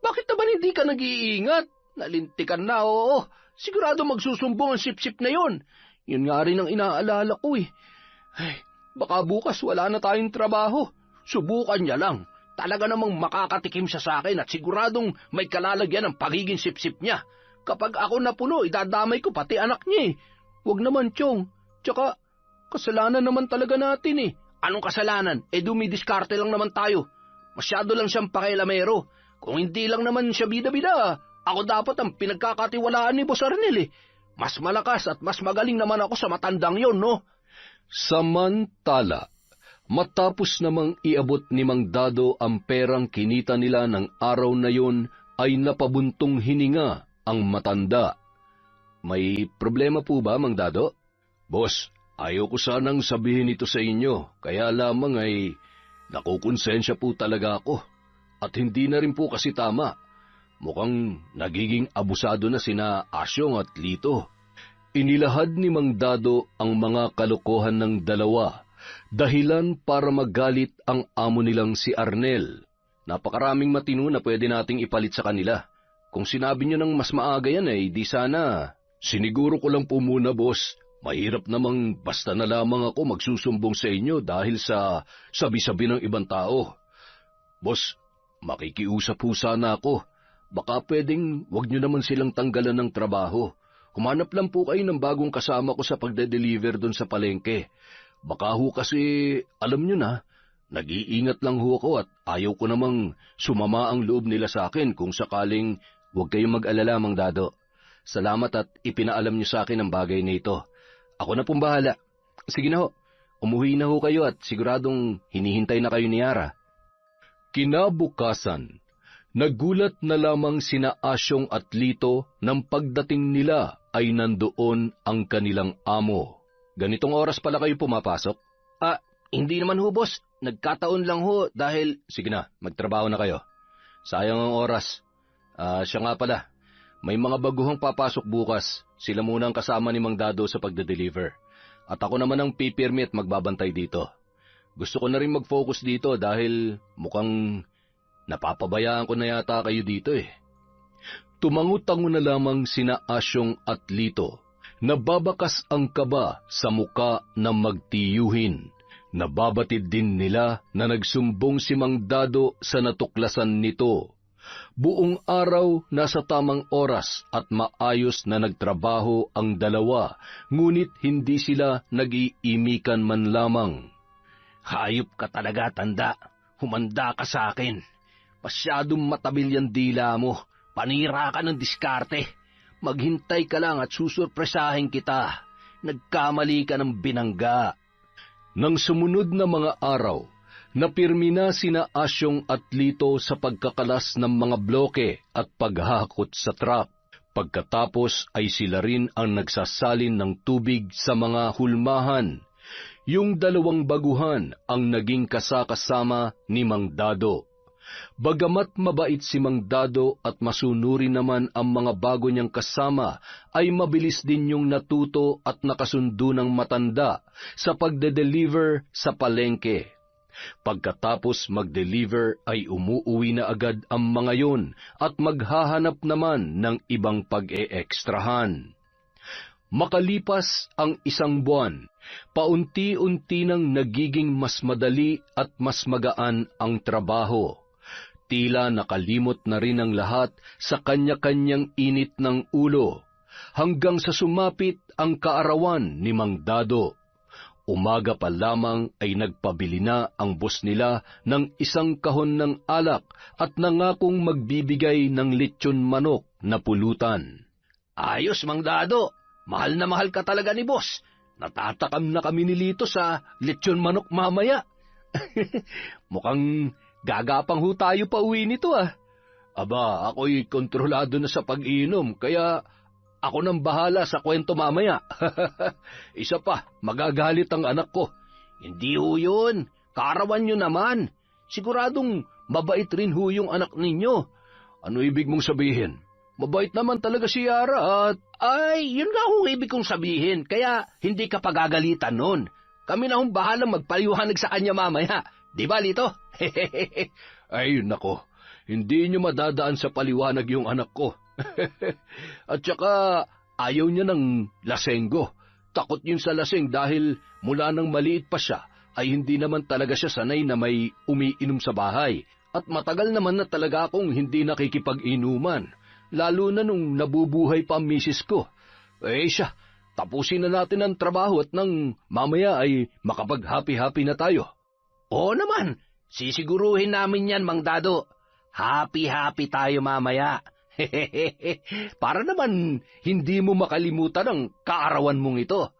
Bakit naman hindi ka nag-iingat? Nalintikan na, oo. Sigurado magsusumbong ang sip-sip na yon. Yun nga rin ang inaalala ko eh. Ay, baka bukas wala na tayong trabaho. Subukan niya lang. Talaga namang makakatikim siya sa akin at siguradong may kalalagyan ng pagiging sip-sip niya. Kapag ako napuno, idadamay ko pati anak niya eh. Huwag naman, Chong. Tsaka, kasalanan naman talaga natin eh. Anong kasalanan? Dumidiskarte lang naman tayo. Masyado lang siyang pakialamero. Kung hindi lang naman siya bida-bida, ako dapat ang pinagkakatiwalaan ni Boss Arnel eh. Mas malakas at mas magaling naman ako sa matandang yon, no? Samantala, matapos namang iabot ni Mang Dado ang perang kinita nila ng araw na yon, ay napabuntong hininga ang matanda. May problema po ba, Mang Dado? Boss, ayaw ko sanang sabihin ito sa inyo, kaya lamang ay nakukonsensya po talaga ako. At hindi na rin po kasi tama. Mukhang nagiging abusado na sina Asyong at Lito. Inilahad ni Mang Dado ang mga kalokohan ng dalawa, dahilan para magalit ang amo nilang si Arnel. Napakaraming matino na pwede nating ipalit sa kanila. Kung sinabi niyo ng mas maaga yan ay di sana. Siniguro ko lang po muna, boss. Mahirap namang basta na lamang ako magsusumbong sa inyo dahil sa sabi-sabi ng ibang tao. Boss, makikiusap po sana ako. Baka pwedeng wag niyo naman silang tanggalan ng trabaho. Humanap lang po kayo ng bagong kasama ko sa pagde-deliver doon sa palengke. Baka ho kasi, alam niyo na, nag-iingat lang ho ako at ayaw ko namang sumama ang loob nila sa akin kung sakaling wag kayong mag-alala, Mang Dado. Salamat at ipinaalam niyo sa akin ang bagay na ito. Ako na pong bahala. Sige na ho, umuwi na ho kayo at siguradong hinihintay na kayo ni Yara. Kinabukasan, nagulat na lamang sina Asyong at Lito nang pagdating nila ay nandoon ang kanilang amo. Ganitong oras pala kayo pumapasok? Hindi naman ho, boss. Nagkataon lang ho dahil... Sige na, magtrabaho na kayo. Sayang ang oras. Siya nga pala, may mga baguhang papasok bukas. Sila muna ang kasama ni Mang Dado sa pagde-deliver. At ako naman ang pipirmi at magbabantay dito. Gusto ko na rin mag-focus dito dahil mukhang napapabayaan ko na yata kayo dito eh. Tumango-tango na lamang sina Asyong at Lito. Nababakas ang kaba sa muka na magtiyuhin. Nababatid din nila na nagsumbong si Mang Dado sa natuklasan nito. Buong araw nasa tamang oras at maayos na nagtrabaho ang dalawa, ngunit hindi sila nag-iimikan man lamang. Hayop ka talaga, tanda. Humanda ka sa akin. Masyadong matabil yung dila mo. Panira ka ng diskarte. Maghintay ka lang at susurpresahin kita. Nagkamali ka ng binangga. Nang sumunod na mga araw, napirmi na sina Asyong at Lito sa pagkakalas ng mga bloke at paghahakot sa truck. Pagkatapos ay sila rin ang nagsasalin ng tubig sa mga hulmahan. Yung dalawang baguhan ang naging kasakasama ni Mang Dado. Bagamat mabait si Mang Dado at masunuri naman ang mga bago niyang kasama, ay mabilis din yung natuto at nakasundo ng matanda sa pagde-deliver sa palengke. Pagkatapos mag-deliver ay umuuwi na agad ang mga yon at maghahanap naman ng ibang pag-e-ekstrahan. Makalipas ang 1 buwan, paunti-unti nang nagiging mas madali at mas magaan ang trabaho. Tila nakalimot na rin ang lahat sa kanya-kanyang init ng ulo, hanggang sa sumapit ang kaarawan ni Mang Dado. Umaga pa lamang ay nagpabili na ang boss nila ng 1 kahon ng alak at nangakong magbibigay ng lechon manok na pulutan. Ayos, Mang Dado. Mahal na mahal ka talaga ni boss. Natatakam na kami ni Lito sa lechon manok mamaya. Mukhang gagapang ho tayo pa uwi nito ah. Aba, ako'y kontrolado na sa pag-inom, kaya ako nang bahala sa kwento mamaya. Isa pa, magagalit ang anak ko. Hindi ho yun. Kaarawan nyo naman. Siguradong mabait rin ho yung anak ninyo. Ano ibig mong sabihin? Mabait naman talaga si Yara at... Ay, yun nga ho ibig kong sabihin, kaya hindi ka pagagalitan nun. Kami na hong bahalang magpaliwanag sa kanya mamaya. Di ba, Lito? Ay, nako. Hindi niyo madadaan sa paliwanag yung anak ko. At saka, ayaw niya ng lasenggo. Takot yun sa laseng dahil mula nang maliit pa siya, ay hindi naman talaga siya sanay na may umiinom sa bahay. At matagal naman na talaga akong hindi nakikipag-inuman. Lalo na nung nabubuhay pa ang misis ko. Eh siya, tapusin na natin ang trabaho at nang mamaya ay makapag-happy-happy na tayo. Oo naman, sisiguruhin namin yan, Mang Dado. Happy-happy tayo mamaya. Para naman hindi mo makalimutan ang kaarawan mong ito.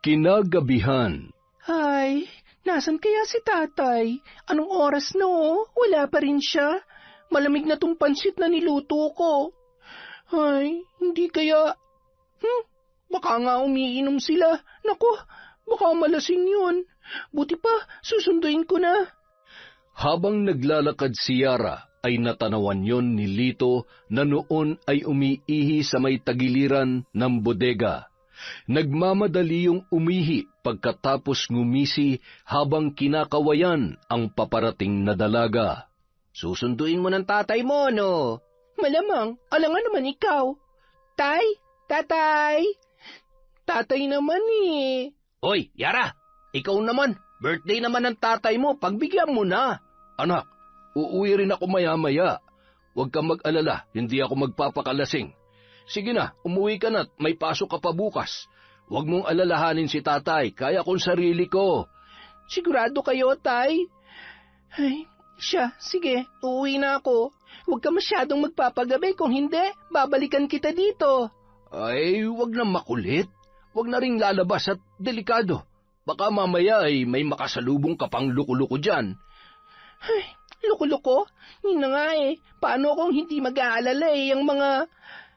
Kinagabihan. Ay, nasan kaya si tatay? Anong oras no? Wala pa rin siya. Malamig na tong pansit na niluto ko. Ay, hindi kaya... Baka nga umiinom sila. Naku, baka malasing yun. Buti pa, susunduin ko na. Habang naglalakad si Yara, ay natanawan yon ni Lito na noon ay umiihi sa may tagiliran ng bodega. Nagmamadali yung umihi pagkatapos ngumisi habang kinakawayan ang paparating na dalaga. Susunduin mo ng tatay mo, no? Malamang, alangan naman ikaw. Tay, tatay. Tatay naman eh. Oy, Yara, ikaw naman. Birthday naman ng tatay mo, pagbigyan mo na. Anak, uuwi rin ako maya-maya. Huwag kang mag-alala, hindi ako magpapakalasing. Sige na, umuwi ka na at may pasok ka pa bukas. Huwag mong alalahanin si tatay, kaya kong sarili ko. Sigurado kayo, tay? Ay, siya, sige, uuwi na ako. Huwag ka masyadong magpapagabi, kung hindi, babalikan kita dito. Ay, huwag na makulit. Huwag na ring lalabas at delikado. Baka mamaya ay may makasalubong ka pang luko-luko dyan. Ay, luko-luko? Yun na nga eh. Paano kung hindi mag-aalala eh, ang mga...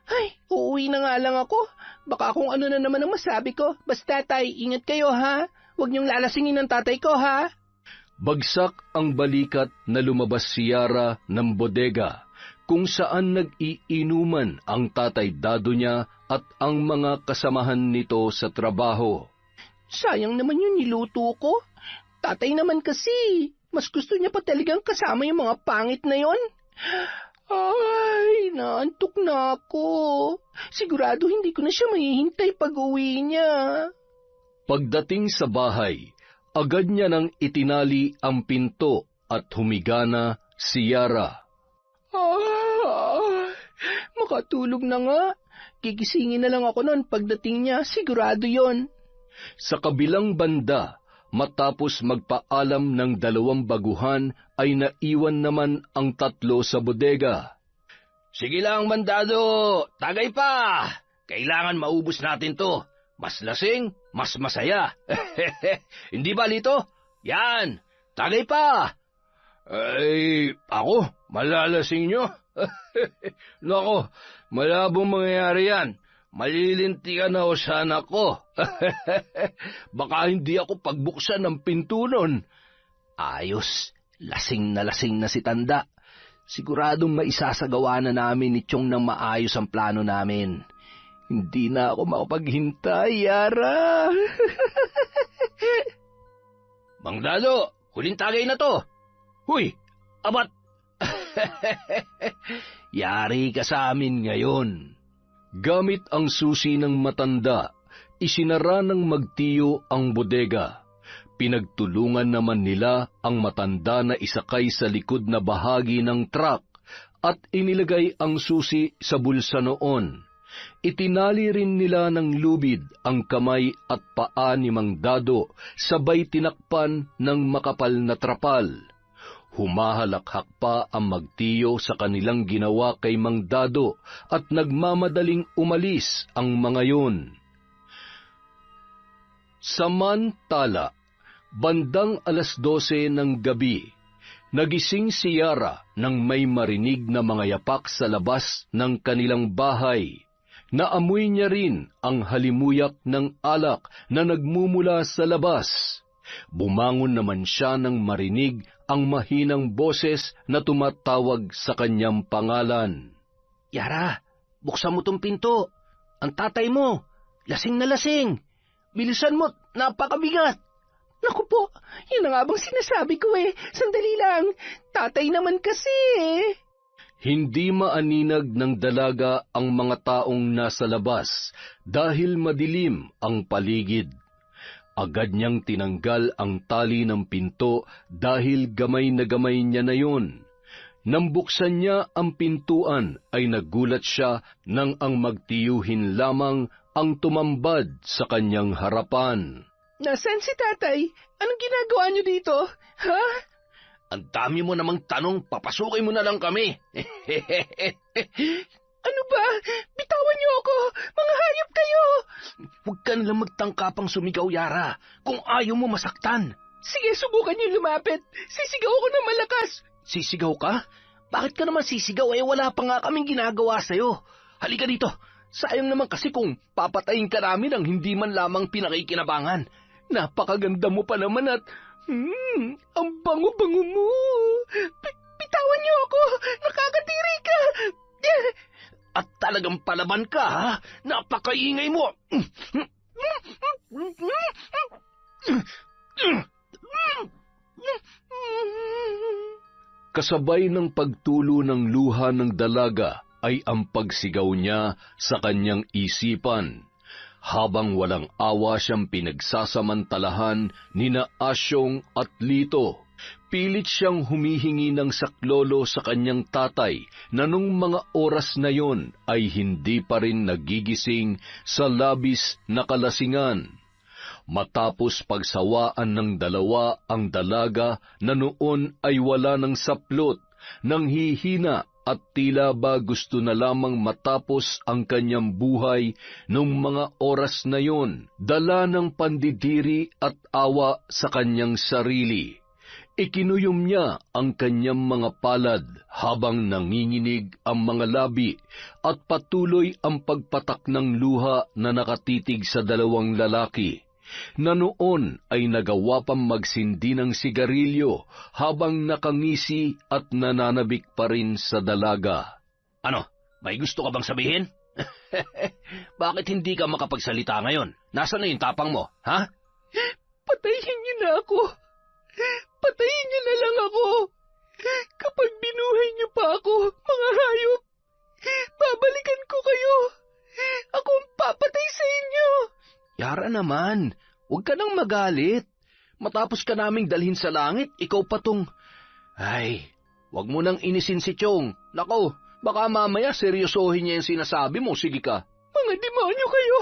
Ay, uuwi na nga lang ako. Baka kung ano na naman ang masabi ko. Basta tay, ingat kayo ha. Huwag niyong lalasingin ng tatay ko ha. Bagsak ang balikat na lumabas si Yara ng bodega, kung saan nag-iinuman ang tatay Dado niya at ang mga kasamahan nito sa trabaho. Sayang naman yung niluto ko. Tatay naman kasi, mas gusto niya pa talagang kasama yung mga pangit na yon. Ay, naantok na ako. Sigurado hindi ko na siya mahihintay pag-uwi niya. Pagdating sa bahay, agad niya nang itinali ang pinto at humiga na si Yara. Makatulog na nga. Gigisingin na lang ako noon pagdating niya, sigurado yon. Sa kabilang banda, matapos magpaalam ng 2 baguhan, ay naiwan naman ang 3 sa bodega. Sige lang, mandado. Tagay pa. Kailangan maubos natin to. Mas lasing, mas masaya. Hindi ba, Lito? Yan. Tagay pa. Ay, ako? Malalasing nyo? Nako, malabong mangyayari yan. Malilintikan na sana ko. Baka hindi ako pagbuksan ng pinto nun. Ayos, lasing na si Tanda. Siguradong maisasagawa na namin ni Chong ng maayos ang plano namin. Hindi na ako makapaghintay, Yara. Mang Dado, huling tagay na to. Huy, abat. Yari ka sa amin ngayon. Gamit ang susi ng matanda, isinara ng magtiyo ang bodega. Pinagtulungan naman nila ang matanda na isakay sa likod na bahagi ng truck at inilagay ang susi sa bulsa noon. Itinali rin nila ng lubid ang kamay at paa ni Mang Dado, sabay tinakpan ng makapal na trapal. Humahalakhak pa ang magtiyo sa kanilang ginawa kay Mang Dado at nagmamadaling umalis ang mga yun. Samantala, bandang 12:00 ng gabi, nagising si Yara nang may marinig na mga yapak sa labas ng kanilang bahay. Naamoy niya rin ang halimuyak ng alak na nagmumula sa labas. Bumangon naman siya nang marinig ang mahinang boses na tumatawag sa kanyang pangalan. Yara, buksan mo tong pinto. Ang tatay mo, lasing na lasing. Bilisan mo, napakabigat. Naku po, yun na nga bang sinasabi ko eh. Sandali lang, tatay naman kasi eh. Hindi maaninag ng dalaga ang mga taong nasa labas dahil madilim ang paligid. Agad niyang tinanggal ang tali ng pinto dahil gamay na gamay niya na yun. Nang buksan niya ang pintuan ay nagulat siya nang ang magtiyuhin lamang ang tumambad sa kanyang harapan. Nasaan si tatay? Anong ginagawa niyo dito? Ha? Ang dami mo namang tanong, papasukin mo na lang kami. Ano ba? Bitawan niyo ako! Mga hayop kayo! Huwag ka nalang magtangkapang sumigaw, Yara, kung ayaw mo masaktan. Sige, subukan niyo lumapit. Sisigaw ako ng malakas. Sisigaw ka? Bakit ka naman sisigaw? Wala pa nga kaming ginagawa sa'yo. Halika dito. Sayang naman kasi kung papatayin ka namin ang hindi man lamang pinakikinabangan. Napakaganda mo pa naman at ang bango-bango mo. Bitawan niyo ako. Nakakatiri ka. At talagang palaban ka, ha? Napakaingay mo. Kasabay ng pagtulo ng luha ng dalaga ay ang pagsigaw niya sa kanyang isipan. Habang walang awa siyang pinagsasamantalahan nina Asyong at Lito, pilit siyang humihingi ng saklolo sa kanyang tatay na nung mga oras na yon ay hindi pa rin nagigising sa labis na kalasingan. Matapos pagsawaan ng dalawa ang dalaga na noon ay wala ng saplot, nang hihina at tila ba gusto na lamang matapos ang kanyang buhay nung mga oras na yon, dala ng pandidiri at awa sa kanyang sarili. Ikinuyom niya ang kanyang mga palad habang nanginginig ang mga labi at patuloy ang pagpatak ng luha na nakatitig sa dalawang lalaki, na noon ay nagawa pang magsindi ng sigarilyo habang nakangisi at nananabik pa rin sa dalaga. Ano, may gusto ka bang sabihin? Bakit hindi ka makapagsalita ngayon? Nasaan na yung tapang mo, ha? Patayin niyo na ako. Patayin niyo na lang ako. Kapag binuhay niyo pa ako, mga hayop, babalikan ko kayo. Ako ang papatay sa inyo. Yara naman, huwag ka nang magalit. Matapos ka naming dalhin sa langit, ikaw pa tong... Ay, Huwag mo nang inisin si Chong. Nako, baka mamaya seryosohin niya yung sinasabi mo. Sige ka. Mga demonyo kayo!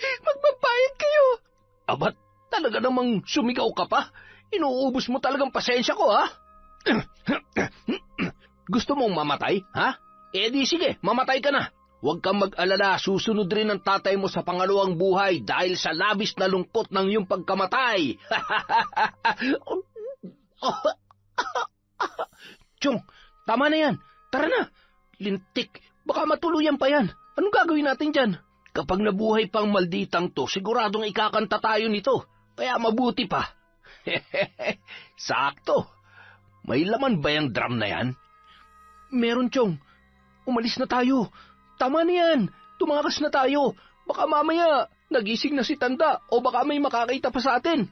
Magbabayad kayo! Abat, talaga namang sumigaw ka pa? Inuubos mo talagang pasensya ko, ha? Gusto mong mamatay, ha? Eh di sige, mamatay ka na. Huwag kang mag-alala, susunod rin ang tatay mo sa pangalawang buhay dahil sa labis na lungkot ng iyong pagkamatay. Chong, tama na yan. Tara na. Lintik, baka matuluyan pa yan. Anong gagawin natin dyan? Kapag nabuhay pang malditang to, siguradong ikakanta tayo nito. Kaya mabuti pa. Sakto. May laman ba yung drum na yan? Meron, Chong. Umalis na tayo. Tama na yan. Tumakas na tayo. Baka mamaya nagising na si Tanda o baka may makakita pa sa atin.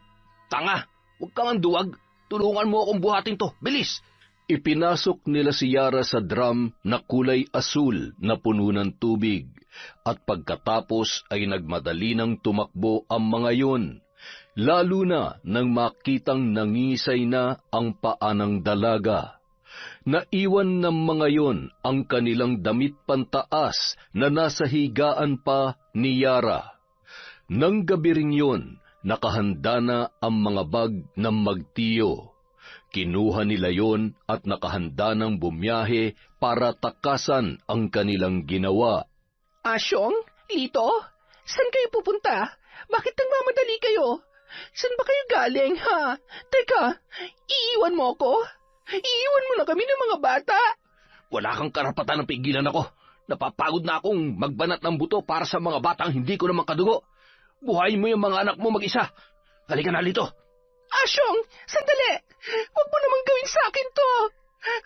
Tanga, huwag kang anduwag. Tulungan mo akong buhatin to. Bilis! Ipinasok nila si Yara sa drum na kulay asul na puno ng tubig, at pagkatapos ay nagmadali ng tumakbo ang mga yun, lalo na nang makitang nangisay na ang paa ng dalaga. Naiwan ng mga yon ang kanilang damit pantaas na nasa higaan pa ni Yara. Nang gabi ring yun, nakahanda na ang mga bag ng magtiyo. Kinuha nila yon at nakahanda ng bumiyahe para takasan ang kanilang ginawa. Asyong? Lito? Saan kayo pupunta? Bakit nagmamadali kayo? Saan ba kayo galing, ha? Teka, iiwan mo ako? Iiwan mo na kami ng mga bata? Wala kang karapatan na pigilan ako. Napapagod na akong magbanat ng buto para sa mga batang hindi ko naman kadugo. Buhayin mo yung mga anak mo mag-isa. Halika na, Lito. Asyong, sandali! Huwag mo naman gawin sa akin to!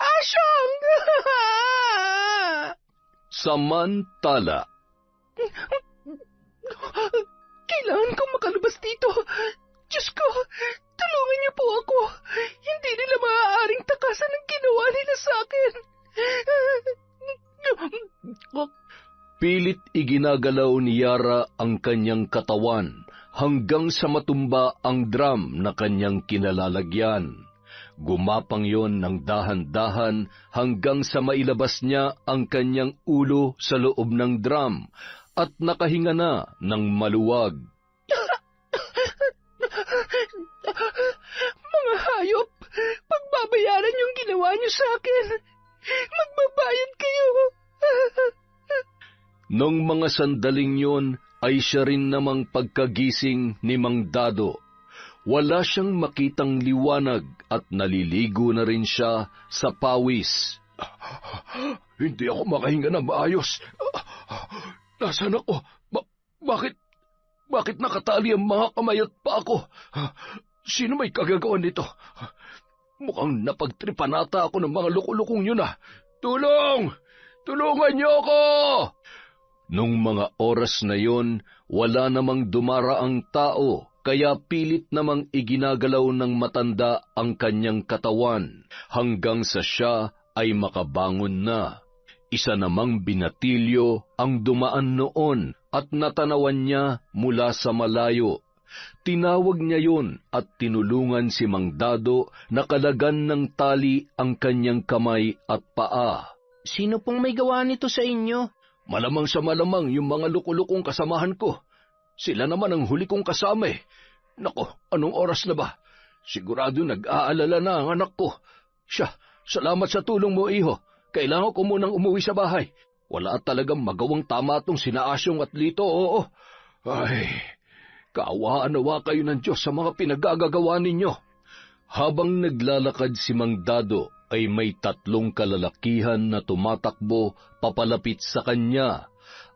Asyong! Samantala, Kailangan kong makalabas dito. Diyos ko, tulungan niyo po ako. Hindi nila maaaring takasan ang ginawa nila sa akin. pilit iginagalaw ni Yara ang kanyang katawan hanggang sa matumba ang drum na kanyang kinalalagyan. Gumapang yon ng dahan-dahan hanggang sa mailabas niya ang kanyang ulo sa loob ng drum at nakahinga na ng maluwag. Mga hayop, pagbabayaran yung ginawa niyo sa akin. Magbabayad kayo. Nung mga sandaling yon ay siya rin namang pagkagising ni Mang Dado. Wala siyang makitang liwanag at naliligo na rin siya sa pawis. Hindi ako makahinga na maayos. Nasaan ako? Bakit nakatali ang mga kamay at paa ko? Sino may kagagawan nito? Mukhang napagtripan nata ako ng mga lukulukong yun ah. Tulong! Tulungan niyo ako! Nung mga oras na yon, wala namang dumaraang tao, kaya pilit namang iginagalaw ng matanda ang kanyang katawan hanggang sa siya ay makabangon na. Isa namang binatilyo ang dumaan noon at natanawan niya mula sa malayo. Tinawag niya yon at tinulungan si Mang Dado na kalagan ng tali ang kanyang kamay at paa. Sino pong may gawa nito sa inyo? Malamang sa malamang yung mga lukulukong kasamahan ko. Sila naman ang huli kong kasama eh. Nako, anong oras na ba? Sigurado nag-aalala na ang anak ko. Siya, salamat sa tulong mo, iho. Kailangan ko munang umuwi sa bahay. Wala talagang magawang tama itong sina Asyong at Lito, oo. Ay, kaawaan nawa kayo ng Diyos sa mga pinagagagawa ninyo. Habang naglalakad si Mang Dado, ay may 3 kalalakihan na tumatakbo papalapit sa kanya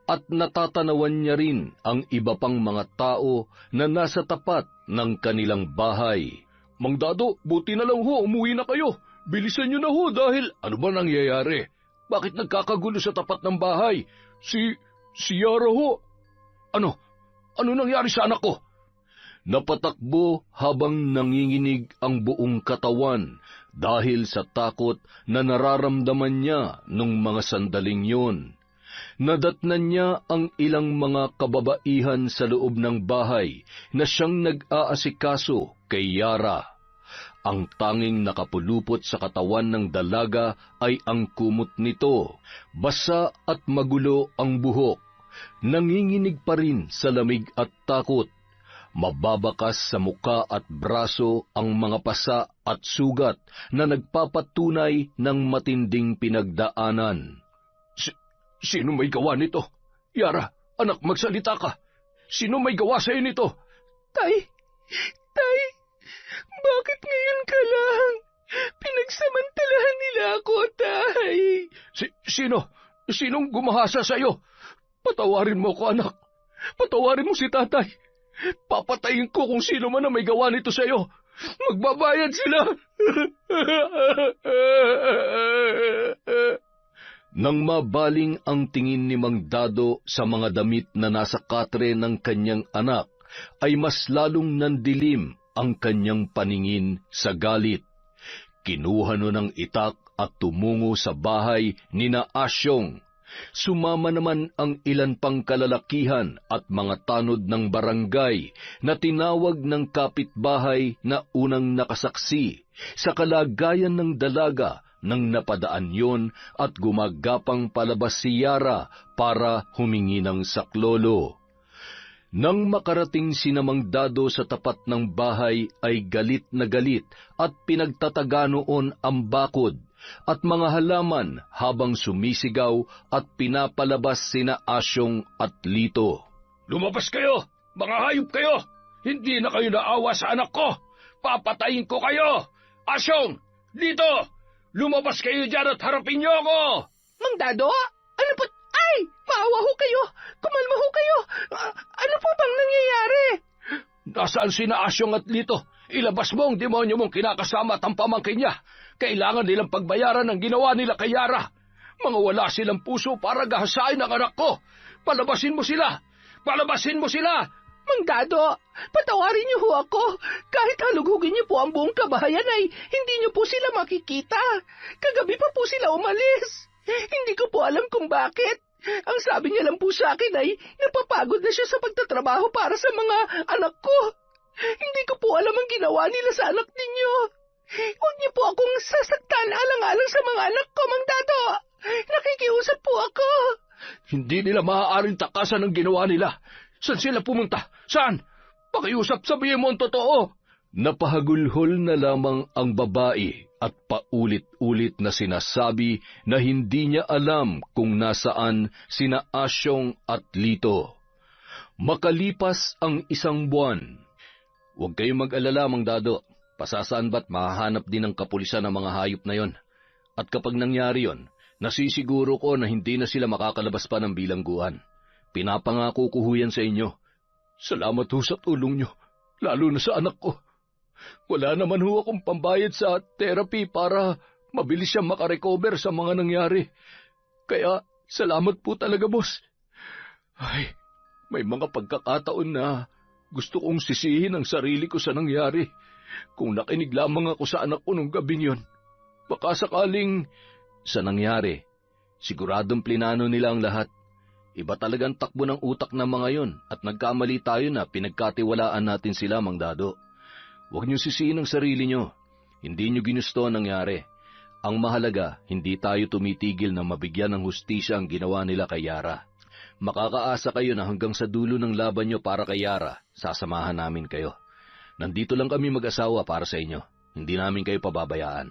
at natatanawan niya rin ang iba pang mga tao na nasa tapat ng kanilang bahay. Mang Dado, buti na lang ho, umuwi na kayo. Bilisan niyo na ho dahil ano ba nangyayari? Bakit nagkakagulo sa tapat ng bahay? Si Yara ho. Ano nangyari sa anak ko? Napatakbo habang nanginginig ang buong katawan dahil sa takot na nararamdaman niya nung mga sandaling yon. Nadatnan niya ang ilang mga kababaihan sa loob ng bahay na siyang nag-aasikaso kay Yara. Ang tanging nakapulupot sa katawan ng dalaga ay ang kumot nito. Basa at magulo ang buhok. Nanginginig pa rin sa lamig at takot. Mababakas sa muka at braso ang mga pasa at sugat na nagpapatunay ng matinding pinagdaanan. Sino may gawa nito? Yara, anak, magsalita ka. Sino may gawa sa nito? Tay, bakit ngayon ka lang? Pinagsamantalahan nila ako, Tay. Sinong gumahasa sa iyo? Patawarin mo ko, anak. Patawarin mo si tatay. Papatayin ko kung sino man ang may gawa nito sa iyo. Magbabayad sila. Nang mabaling ang tingin ni Mang Dado sa mga damit na nasa katre ng kanyang anak, ay mas lalong nandilim ang kanyang paningin sa galit. Kinuha no ng itak at tumungo sa bahay ni na Asyong. Sumama naman ang ilan pang kalalakihan at mga tanod ng barangay na tinawag ng kapitbahay na unang nakasaksi sa kalagayan ng dalaga nang napadaan yon at gumagapang palabas si Yara para humingi ng saklolo. Nang makarating si Mang Dado sa tapat ng bahay ay galit na galit at pinagtataga noon ang bakod at mga halaman habang sumisigaw at pinapalabas sina Asyong at Lito. Lumabas kayo! Mga hayop kayo! Hindi na kayo naawa sa anak ko! Papatayin ko kayo! Asyong! Lito! Lumabas kayo dyan at harapin niyo ako! Mang Dado? Ano po? Ay! Maawa ho kayo! Kumalma ho kayo! Ano po bang nangyayari? Nasaan sina Asyong at Lito? Ilabas mo ang demonyo mong kinakasama at ang pamangkin niya. Kailangan nilang pagbayaran ng ginawa nila kay Yara. Mga wala silang puso para gahasain ang anak ko. Palabasin mo sila! Palabasin mo sila! Mang Dado, patawarin niyo ho ako. Kahit halughugin niyo po ang buong kabahayan ay hindi niyo po sila makikita. Kagabi pa po sila umalis. Hindi ko po alam kung bakit. Ang sabi niya lang po sa akin ay napapagod na siya sa pagtatrabaho para sa mga anak ko. Hindi ko po alam ang ginawa nila sa anak ninyo. Huwag niyo po akong sasaktan alang-alang sa mga anak ko, Mang Dado. Nakikiusap po ako. Hindi nila maaaring takasan ang ginawa nila. Saan sila pumunta? Saan? Pakiusap, sabihin mo ang totoo. Napahagulhol na lamang ang babae at paulit-ulit na sinasabi na hindi niya alam kung nasaan sina Asyong at Lito. Makalipas ang 1 buwan. Huwag kayong mag-alala, Mang Dado. Pasasaan ba't mahahanap din ng kapulisan ng mga hayop na yon? At kapag nangyari yon, nasisiguro ko na hindi na sila makakalabas pa ng bilangguan. Pinapangako ko yan sa inyo. Salamat ho sa tulong nyo, lalo na sa anak ko. Wala naman ho akong pambayad sa therapy para mabilis siyang makarecover sa mga nangyari. Kaya salamat po talaga, boss. Ay, may mga pagkakataon na gusto kong sisihin ang sarili ko sa nangyari. Kung nakinig lamang ako sa anak ko nung gabi niyon, baka sakaling sa nangyari, siguradong plinano nila ang lahat. Iba talagang takbo ng utak ng mga yon at nagkamali tayo na pinagkatiwalaan natin sila, Mang Dado. Huwag niyo sisihin ang sarili niyo. Hindi niyo ginusto ang nangyari. Ang mahalaga, hindi tayo tumitigil na mabigyan ng hustisya ang ginawa nila kay Yara. Makakaasa kayo na hanggang sa dulo ng laban niyo para kay Yara, sasamahan namin kayo. Nandito lang kami mag-asawa para sa inyo. Hindi namin kayo pababayaan.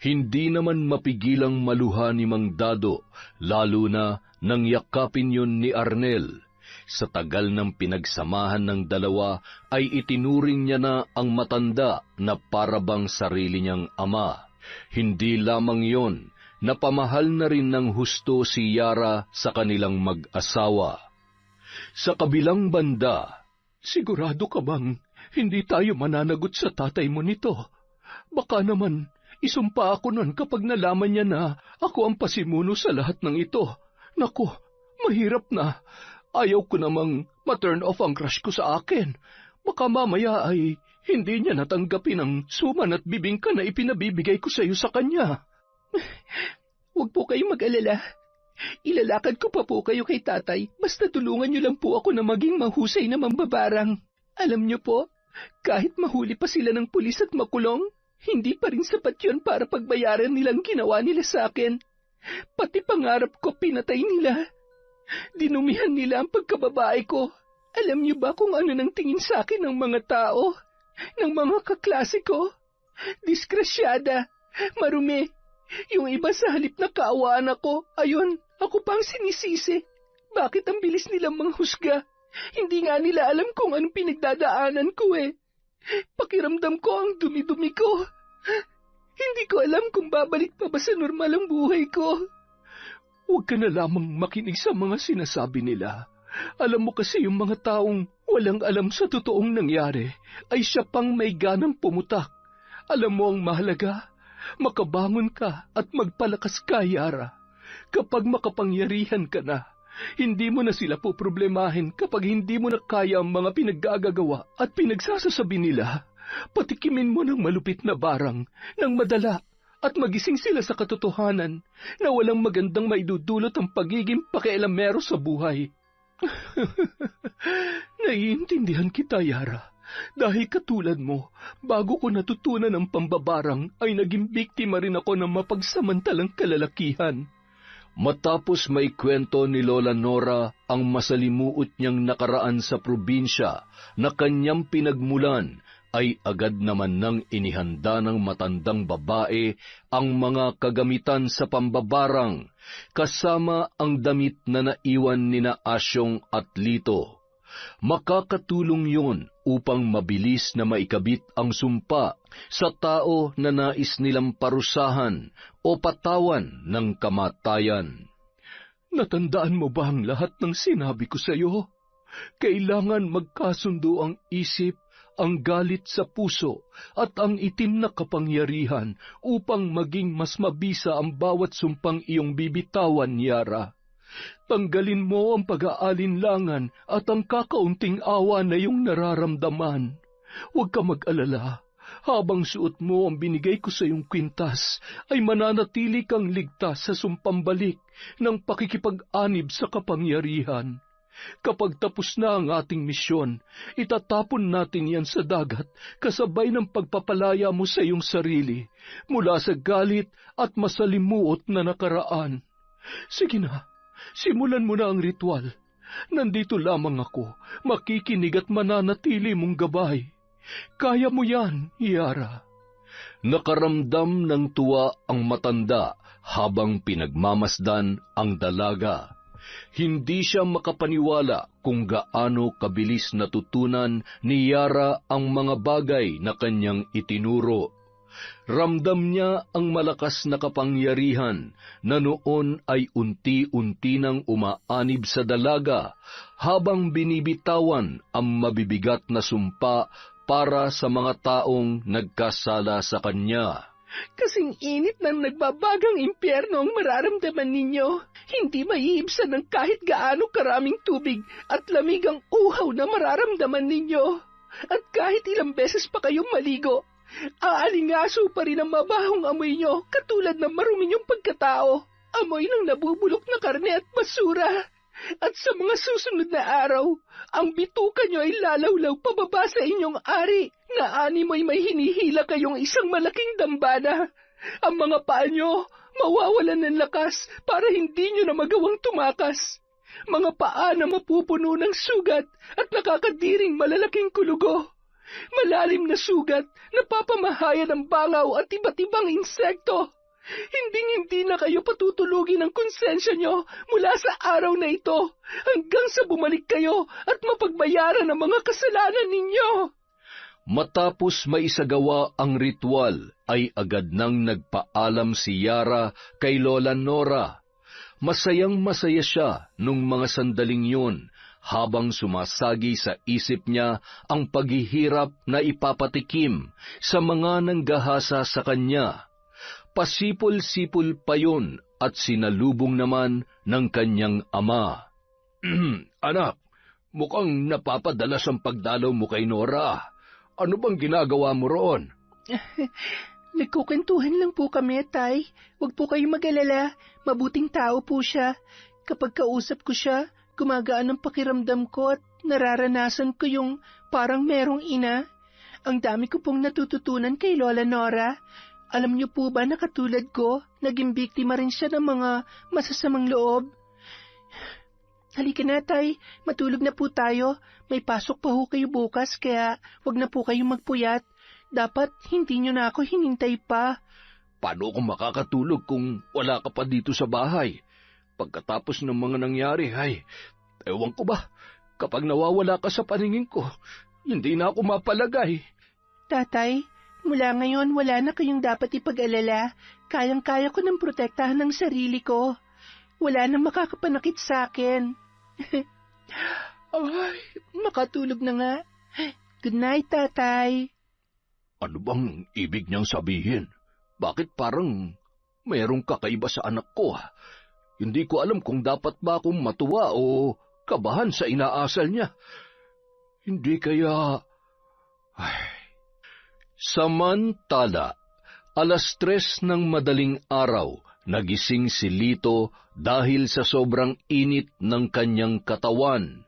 Hindi naman mapigilang maluha ni Mang Dado, lalo na nang yakapin yun ni Arnel. Sa tagal ng pinagsamahan ng dalawa, ay itinuring niya na ang matanda na parabang sarili niyang ama. Hindi lamang yon, napamahal na rin ng husto si Yara sa kanilang mag-asawa. Sa kabilang banda, sigurado ka bang hindi tayo mananagot sa tatay mo nito? Baka naman isumpa ako nun kapag nalaman niya na ako ang pasimuno sa lahat ng ito. Naku, mahirap na. Ayaw ko namang ma-turn off ang crush ko sa akin. Baka mamaya ay hindi niya natanggapin ang suman at bibingka na ipinabibigay ko sa iyo sa kanya. Huwag po kayong mag-alala. Ilalakad ko pa po kayo kay tatay. Basta tulungan niyo lang po ako na maging mahusay na mambabarang. Alam niyo po, Kahit mahuli pa sila ng pulis at makulong, hindi pa rin sapat yun para pagbayaran nilang ginawa nila sa akin. Pati pangarap ko pinatay nila. Dinumihan nila ang pagkababae ko. Alam niyo ba kung ano nang tingin sa akin ng mga tao? Ng mga kaklase ko? Diskrasyada, marumi. Yung iba sa halip na kaawaan ako, ayun, ako pang sinisisi. Bakit ang bilis nilang manghusga? Hindi nga nila alam kung anong pinagdadaanan ko eh. Pakiramdam ko ang dumi-dumi ko. Hindi ko alam kung babalik pa ba sa normal ang buhay ko. Huwag ka na lamang makinig sa mga sinasabi nila. Alam mo kasi yung mga taong walang alam sa totoong nangyari ay siya pang may ganang pumutak. Alam mo ang mahalaga, makabangon ka at magpalakas ka, Yara. Kapag makapangyarihan ka na, hindi mo na sila poproblemahin kapag hindi mo na kaya ang mga pinaggagawa at pinagsasasabi nila. Patikimin mo ng malupit na barang, ng madala, at magising sila sa katotohanan na walang magandang maidudulot ang pagiging pakialamero sa buhay. Naiintindihan kita, Yara. Dahil katulad mo, bago ko natutunan ang pambabarang ay naging biktima rin ako ng mapagsamantalang kalalakihan. Matapos may kwento ni Lola Nora ang masalimuot niyang nakaraan sa probinsya na kanyang pinagmulan, ay agad naman nang inihanda ng matandang babae ang mga kagamitan sa pambabarang, kasama ang damit na naiwan nina Asyong at Lito. Makakatulong yun upang mabilis na maikabit ang sumpa sa tao na nais nilang parusahan o patawan ng kamatayan. Natandaan mo ba ang lahat ng sinabi ko sa iyo? Kailangan magkasundo ang isip, ang galit sa puso, at ang itim na kapangyarihan upang maging mas mabisa ang bawat sumpang iyong bibitawan, Yara. Tanggalin mo ang pag-aalinlangan at ang kakaunting awa na iyong nararamdaman. Huwag ka mag-alala. Habang suot mo ang binigay ko sa iyong kwintas, ay mananatili kang ligtas sa sumpambalik ng pakikipag-anib sa kapangyarihan. Kapag tapos na ang ating misyon, itatapon natin yan sa dagat kasabay ng pagpapalaya mo sa iyong sarili mula sa galit at masalimuot na nakaraan. Sige na, simulan mo na ang ritual. Nandito lamang ako, makikinig at mananatili mong gabay. Kaya mo yan, Yara. Nakaramdam ng tuwa ang matanda habang pinagmamasdan ang dalaga. Hindi siya makapaniwala kung gaano kabilis natutunan ni Yara ang mga bagay na kanyang itinuro. Ramdam niya ang malakas na kapangyarihan na noon ay unti-unti nang umaanib sa dalaga habang binibitawan ang mabibigat na sumpa para sa mga taong nagkasala sa kanya. Kasing init ng nagbabagang impyerno ang mararamdaman ninyo. Hindi maiibsan ng kahit gaano karaming tubig at lamig ang uhaw na mararamdaman ninyo. At kahit ilang beses pa kayong maligo, aalingaso pa rin ang mabahong amoy nyo katulad ng marumi nyong pagkatao. Amoy ng nabubulok na karne at basura. At sa mga susunod na araw, ang bituka nyo ay lalawlaw pababa sa inyong ari na animoy may hinihila kayong isang malaking dambana. Ang mga paa nyo mawawalan ng lakas para hindi nyo na magawang tumakas. Mga paa na mapupuno ng sugat at nakakadiring malalaking kulugo. Malalim na sugat na papamahayan ng bangaw at iba't ibang insekto. Hinding-hindi na kayo patutulugin ng konsensya nyo mula sa araw na ito hanggang sa bumalik kayo at mapagbayaran ang mga kasalanan ninyo. Matapos maisagawa ang ritual, ay agad nang nagpaalam si Yara kay Lola Nora. Masayang-masaya siya nung mga sandaling yun habang sumasagi sa isip niya ang paghihirap na ipapatikim sa mga nanggahasa sa kanya. Pasipol-sipol pa yun at sinalubong naman ng kanyang ama. Anak, mukhang napapadalas ang pagdalaw mo kay Nora. Ano bang ginagawa mo roon? Nagkukwentuhan lang po kami, Tay. Huwag po kayong mag-alala. Mabuting tao po siya. Kapag kausap ko siya, gumagaan ang pakiramdam ko at nararanasan ko yung parang merong ina. Ang dami ko pong natututunan kay Lola Nora. Alam niyo po ba na katulad ko, naging biktima rin siya ng mga masasamang loob? Halika na, Tay. Matulog na po tayo. May pasok pa ho kayo bukas, kaya wag na po kayong magpuyat. Dapat hindi niyo na ako hinintay pa. Paano ako makakatulog kung wala ka pa dito sa bahay? Pagkatapos ng mga nangyari, ewan ko ba, kapag nawawala ka sa paningin ko, hindi na ako mapalagay. Tatay, mula ngayon wala na kayong dapat ipag-alala. Kayang-kaya ko ng protektahan ng sarili ko. Wala nang makakapanakit sa akin. Ay, makatulog na nga. Good night, Tatay. Ano bang ibig niyang sabihin? Bakit parang mayroong kakaiba sa anak ko? Hindi ko alam kung dapat ba akong matuwa o kabahan sa inaasal niya. Hindi kaya... Samantala, 3:00 ng madaling araw, nagising si Lito dahil sa sobrang init ng kanyang katawan.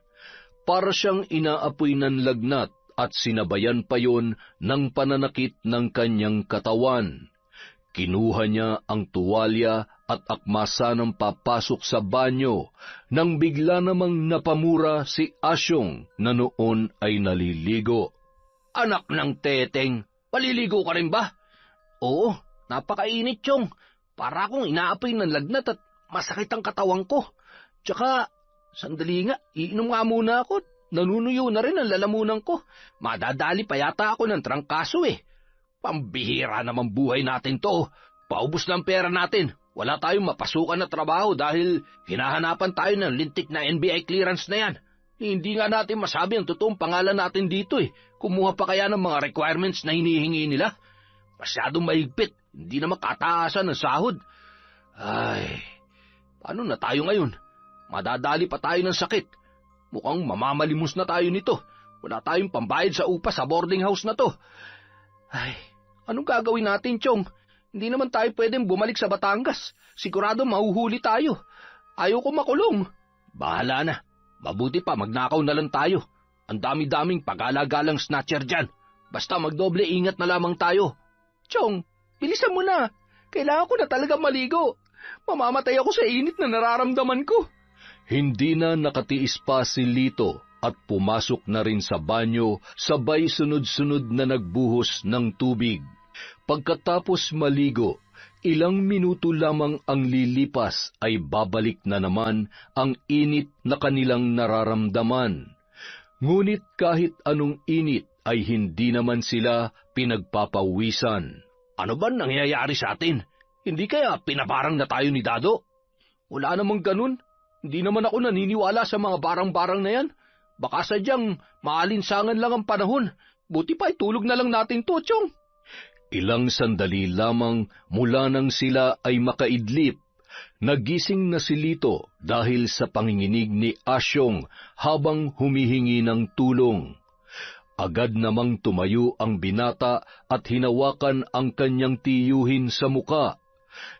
Para siyang inaapoy ng lagnat at sinabayan pa yon ng pananakit ng kanyang katawan. Kinuha niya ang tuwalya at akmasa ng papasok sa banyo nang bigla namang napamura si Asyong na noon ay naliligo. Anak ng teteng, paliligo ka rin ba? Oo, napakainit Chong. Para akong inaapoy ng lagnat at masakit ang katawan ko. Tsaka, sandali nga, iinom nga muna ako. Nanunuyo na rin ang lalamunan ko. Madadali pa yata ako ng trangkaso eh. Pambihira naman buhay natin to. Paubos ng pera natin. Wala tayong mapasukan na trabaho dahil hinahanapan tayo ng lintik na NBI clearance na yan. Hindi nga natin masabi ang totoong pangalan natin dito eh. Kumuha pa kaya ng mga requirements na hinihingi nila? Masyadong mahigpit. Hindi na makataasan ng sahod. Ay, paano na tayo ngayon? Madadali pa tayo ng sakit. Mukhang mamamalimos na tayo nito. Wala tayong pambayad sa upa sa boarding house na to. Ay, anong gagawin natin, Chong? Hindi naman tayo pwedeng bumalik sa Batangas. Sigurado mahuhuli tayo. Ayaw ko makulong. Bahala na. Mabuti pa magnakaw na lang tayo. Ang dami-daming pag-alagalang snatcher dyan. Basta magdoble ingat na lamang tayo. Chong, bilisan mo na. Kailangan ko na talaga maligo. Mamamatay ako sa init na nararamdaman ko. Hindi na nakatiis pa si Lito at pumasok na rin sa banyo sabay sunod-sunod na nagbuhos ng tubig. Pagkatapos maligo, ilang minuto lamang ang lilipas ay babalik na naman ang init na kanilang nararamdaman. Ngunit kahit anong init ay hindi naman sila pinagpapawisan. Ano ba nangyayari sa atin? Hindi kaya pinabarang na tayo ni Dado? Wala namang ganun. Hindi naman ako naniniwala sa mga barang-barang na yan. Baka sadyang maalinsangan lang ang panahon. Buti pa itulog na lang natin to, Chong. Ilang sandali lamang mula nang sila ay makaidlip. Nagising na si Lito dahil sa panginginig ni Asyong habang humihingi ng tulong. Agad namang tumayo ang binata at hinawakan ang kanyang tiyuhin sa muka.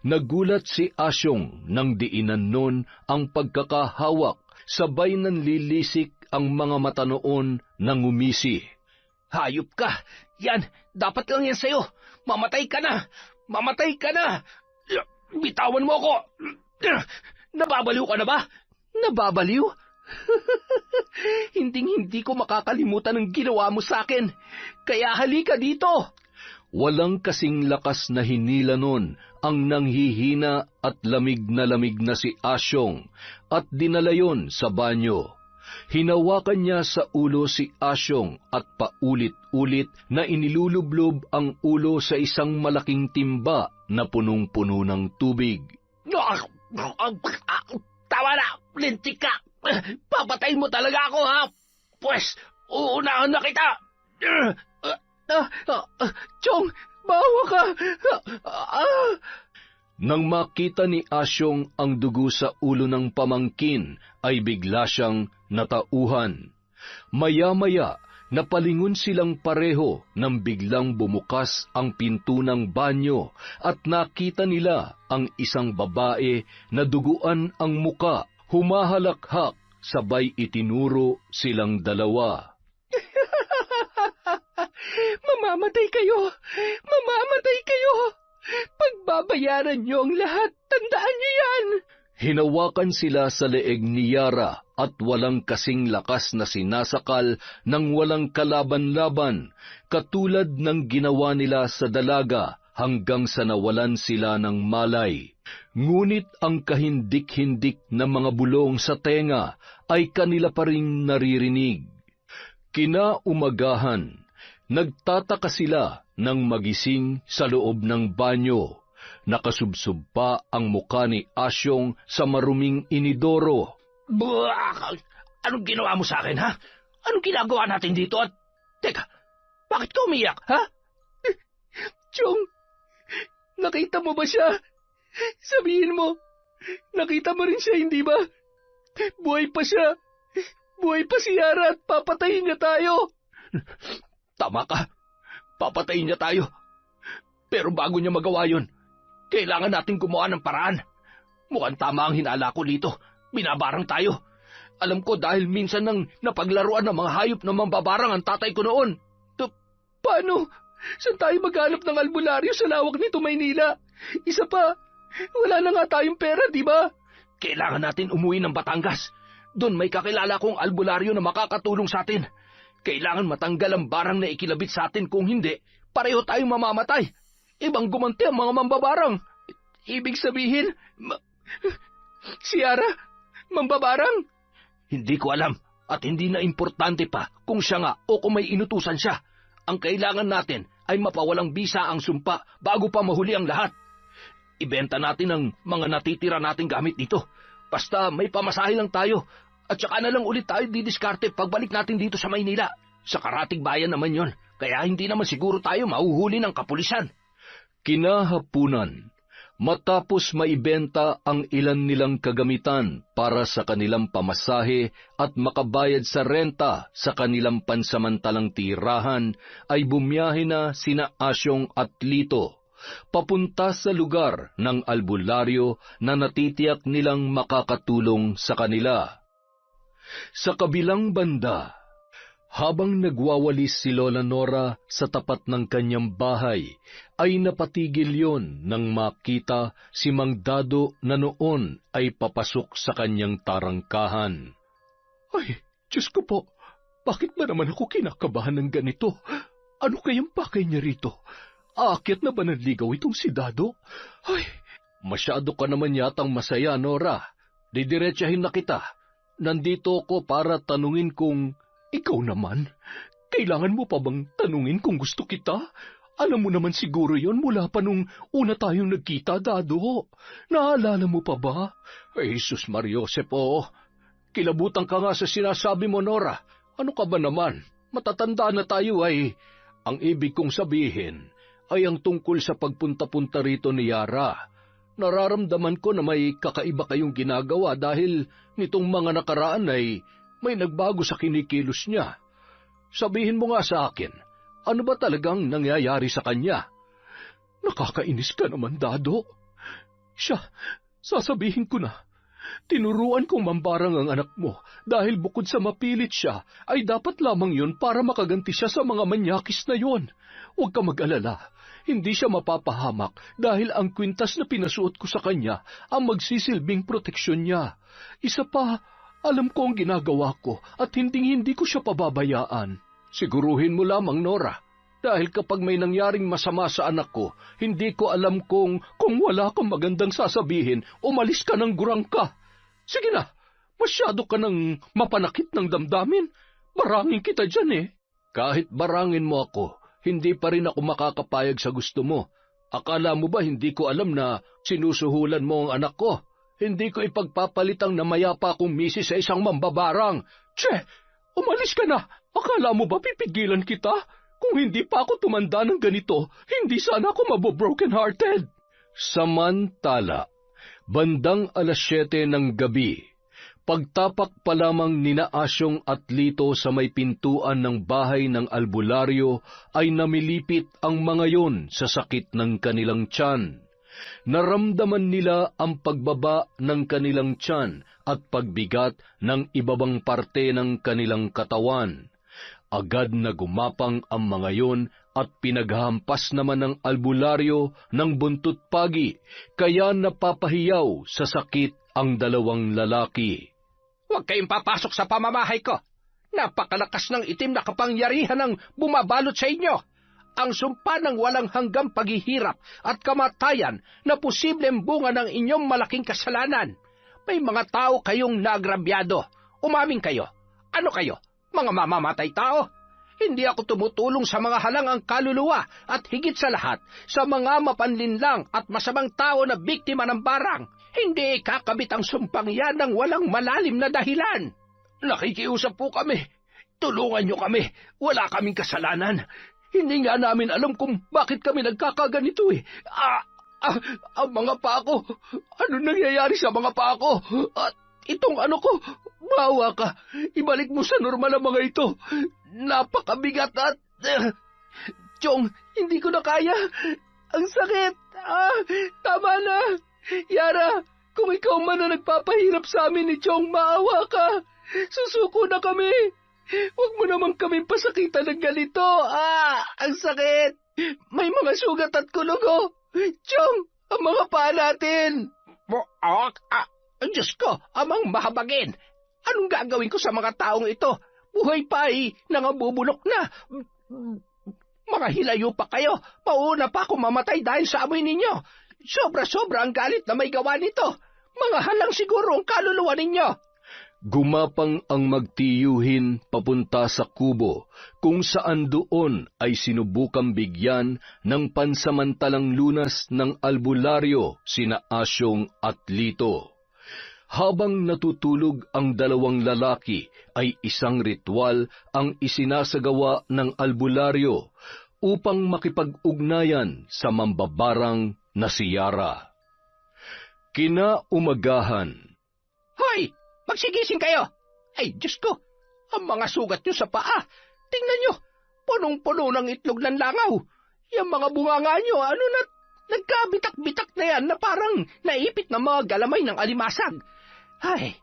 Nagulat si Asyong nang diinan nun ang pagkakahawak, sabay nanlilisik ang mga mata noon na ngumisi. Hayop ka! Yan! Dapat lang yan sa'yo! Mamatay ka na! Mamatay ka na! Bitawan mo ako! Nababaliw ka na ba? Nababaliw? Hinding-hindi ko makakalimutan ang ginawa mo sa akin. Kaya halika dito! Walang kasing lakas na hinila nun ang nanghihina at lamig na si Asyong at dinala yon sa banyo. Hinawakan niya sa ulo si Asyong at paulit-ulit na inilulublob ang ulo sa isang malaking timba na punong-puno ng tubig. Tama na! Lintik ka! Papatayin mo talaga ako, ha? Pwes, uunahan na kita! Chong, bawa ka! Nang makita ni Asyong ang dugo sa ulo ng pamangkin, ay bigla siyang natauhan. Maya-maya, napalingon silang pareho nang biglang bumukas ang pinto ng banyo at nakita nila ang isang babae na duguan ang muka, humahalakhak, sabay itinuro silang dalawa. Mamamatay kayo! Mamamatay kayo! Pagbabayaran niyo ang lahat, tandaan niyo yan! Hinawakan sila sa leeg ni Yara at walang kasing lakas na sinasakal ng walang kalaban-laban, katulad ng ginawa nila sa dalaga hanggang sa nawalan sila ng malay. Ngunit ang kahindik-hindik na mga bulong sa tenga ay kanila pa ring naririnig. Kinaumagahan, nagtataka sila nang magising sa loob ng banyo. Nakasubsob pa ang muka ni Asyong sa maruming inidoro. Buwak! Anong ginawa mo sa akin, ha? Anong ginagawa natin dito at... Teka, bakit ka umiyak, ha? Chong, nakita mo ba siya? Sabihin mo, nakita mo rin siya, hindi ba? Buhay pa siya. Buhay pa si Yara at papatayin niya tayo. Tama ka. Papatayin niya tayo. Pero bago niya magawa yun, kailangan natin gumawa ng paraan. Mukhang tama ang hinala ko dito. Binabarang tayo. Alam ko dahil minsan nang napaglaruan ng mga hayop na mambabarang ang tatay ko noon. Paano? Saan tayo maghanap ng albularyo sa lawak nito, Maynila? Isa pa, wala na nga tayong pera, di ba? Kailangan natin umuwi ng Batangas. Doon may kakilala kong albularyo na makakatulong sa atin. Kailangan matanggal ang barang na ikilabit sa atin, kung hindi, pareho tayong mamamatay. Ibang gumanti ang mga mambabarang. Ibig sabihin, si Yara, mambabarang? Hindi ko alam at hindi na importante pa kung siya nga o kung may inutusan siya. Ang kailangan natin ay mapawalang bisa ang sumpa bago pa mahuli ang lahat. Ibenta natin ang mga natitira nating gamit dito. Basta may pamasahe lang tayo at saka na lang ulit tayo didiskarte pagbalik natin dito sa Maynila. Sa karatig bayan naman yon, kaya hindi naman siguro tayo mahuhuli ng kapulisan. Kinahapunan, matapos maibenta ang ilan nilang kagamitan para sa kanilang pamasahe at makabayad sa renta sa kanilang pansamantalang tirahan, ay bumiyahe na sina Asyong at Lito, papunta sa lugar ng albularyo na natitiyak nilang makakatulong sa kanila. Sa kabilang banda, habang nagwawalis si Lola Nora sa tapat ng kanyang bahay, ay napatigil yon nang makita si Mang Dado na noon ay papasok sa kanyang tarangkahan. Ay, Diyos ko po, bakit ba naman ako kinakabahan ng ganito? Ano kayang pakay niya rito? Aakyat na ba ng ligaw itong si Dado? Ay, masyado ka naman yatang masaya, Nora. Didiretsahin na kita. Nandito ako para tanungin kung... Ikaw naman, kailangan mo pa bang tanungin kung gusto kita? Alam mo naman siguro yon mula pa nung una tayong nagkita, Dado. Naalala mo pa ba? Ay, Jesus Mariosepo, kilabutan ka nga sa sinasabi mo, Nora. Ano ka ba naman? Matatanda na tayo ay... Ang ibig kong sabihin ay ang tungkol sa pagpunta-punta rito ni Yara. Nararamdaman ko na may kakaiba kayong ginagawa dahil nitong mga nakaraan ay... may nagbago sa kinikilos niya. Sabihin mo nga sa akin, ano ba talagang nangyayari sa kanya? Nakakainis ka naman, Dado. Siya, sasabihin ko na. Tinuruan kong mambarang ang anak mo dahil bukod sa mapilit siya, ay dapat lamang yun para makaganti siya sa mga manyakis na yon. Huwag ka mag-alala. Hindi siya mapapahamak dahil ang kwintas na pinasuot ko sa kanya ang magsisilbing proteksyon niya. Isa pa, alam ko ang ginagawa ko at hindi ko siya pababayaan. Siguruhin mo lamang, Nora, dahil kapag may nangyaring masama sa anak ko, hindi ko alam kung wala kang magandang sasabihin, umalis ka ng gurang ka. Sige na, masyado ka nang mapanakit ng damdamin. Barangin kita dyan eh. Kahit barangin mo ako, hindi pa rin ako makakapayag sa gusto mo. Akala mo ba hindi ko alam na sinusuhulan mo ang anak ko? Hindi ko ipagpapalitang na mayapa akong misis sa isang mambabarang. Che, umalis ka na. Akala mo ba pipigilan kita? Kung hindi pa ako tumanda ng ganito, hindi sana ako mabobroken-hearted. Samantala, bandang 7:00 ng gabi, pagtapak pa lamang nina Asyong at Lito sa may pintuan ng bahay ng albularyo, ay namilipit ang mga yon sa sakit ng kanilang tiyan. Naramdaman nila ang pagbaba ng kanilang tiyan at pagbigat ng ibabang parte ng kanilang katawan. Agad na gumapang ang mga yon at pinaghampas naman ng albularyo ng buntot pagi, kaya napapahiyaw sa sakit ang dalawang lalaki. Huwag kayong papasok sa pamamahay ko. Napakalakas ng itim na kapangyarihan ng bumabalot sa inyo. Ang sumpa ng walang hanggang paghihirap at kamatayan na posibleng bunga ng inyong malaking kasalanan. May mga tao kayong naagrabyado. Umamin kayo. Ano kayo? Mga mamamatay tao? Hindi ako tumutulong sa mga halangang kaluluwa at higit sa lahat, sa mga mapanlinlang at masamang tao na biktima ng barang. Hindi ikakabit ang sumpang yan ng walang malalim na dahilan. Nakikiusap po kami. Tulungan niyo kami. Wala kaming kasalanan. Hindi nga namin alam kung bakit kami nagkakaganito eh. Ang mga paa ko. Ano nangyayari sa mga paa ko? At itong ano ko, maawa ka. Ibalik mo sa normal ang mga ito. Napakabigat at... Chong, hindi ko na kaya. Ang sakit. Tama na. Yara, kung ikaw man na nagpapahirap sa amin ni Chong, maawa ka. Susuko na kami. Huwag mo naman kaming pasakitan ng ganito. Ang sakit. May mga sugat at kulugo. Chong, ang mga paa natin. Diyos ko, amang mahabagin. Anong gagawin ko sa mga taong ito? Buhay pa nangabubulok na. Mga hilayo pa kayo. Pauna pa ako mamatay dahil sa amoy ninyo. Sobra-sobra ang galit na may gawa nito. Mga halang siguro ang kaluluwa ninyo. Gumapang ang magtiyuhin papunta sa kubo, kung saan doon ay sinubukang bigyan ng pansamantalang lunas ng albularyo sina Asyong at Lito. Habang natutulog ang dalawang lalaki, ay isang ritual ang isinasagawa ng albularyo upang makipag-ugnayan sa mambabarang na si Yara. Kinaumagahan. Hoy! Magsigising kayo! Ay, Diyos ko! Ang mga sugat nyo sa paa! Tingnan nyo! Punong-puno ng itlog ng langaw! Yung mga bunganga nyo, nagkabitak-bitak na yan na parang naipit na mga galamay ng alimasag. Ay,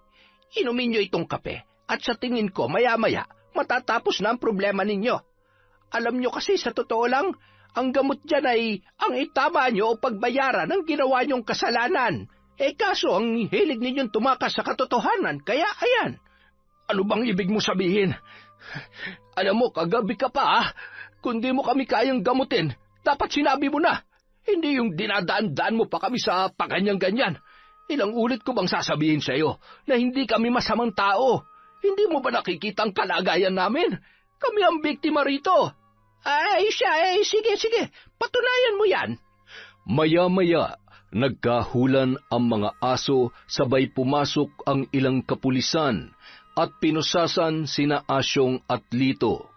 inumin nyo itong kape at sa tingin ko maya-maya matatapos na ang problema ninyo. Alam nyo kasi sa totoo lang, ang gamot dyan ay ang itama nyo o pagbayaran ng ginawa nyong kasalanan. Kaso ang hilig ninyong tumakas sa katotohanan, kaya ayan. Ano bang ibig mo sabihin? Alam mo, kagabi ka pa Kung di mo kami kayang gamutin, dapat sinabi mo na. Hindi yung dinadaan-daan mo pa kami sa paganyan-ganyan. Ilang ulit ko bang sasabihin sa iyo na hindi kami masamang tao? Hindi mo ba nakikita ang kalagayan namin? Kami ang biktima rito. Sige, patunayan mo yan. Maya-maya, nagkahulan ang mga aso, sabay pumasok ang ilang kapulisan at pinusasan sina Asyong at Lito,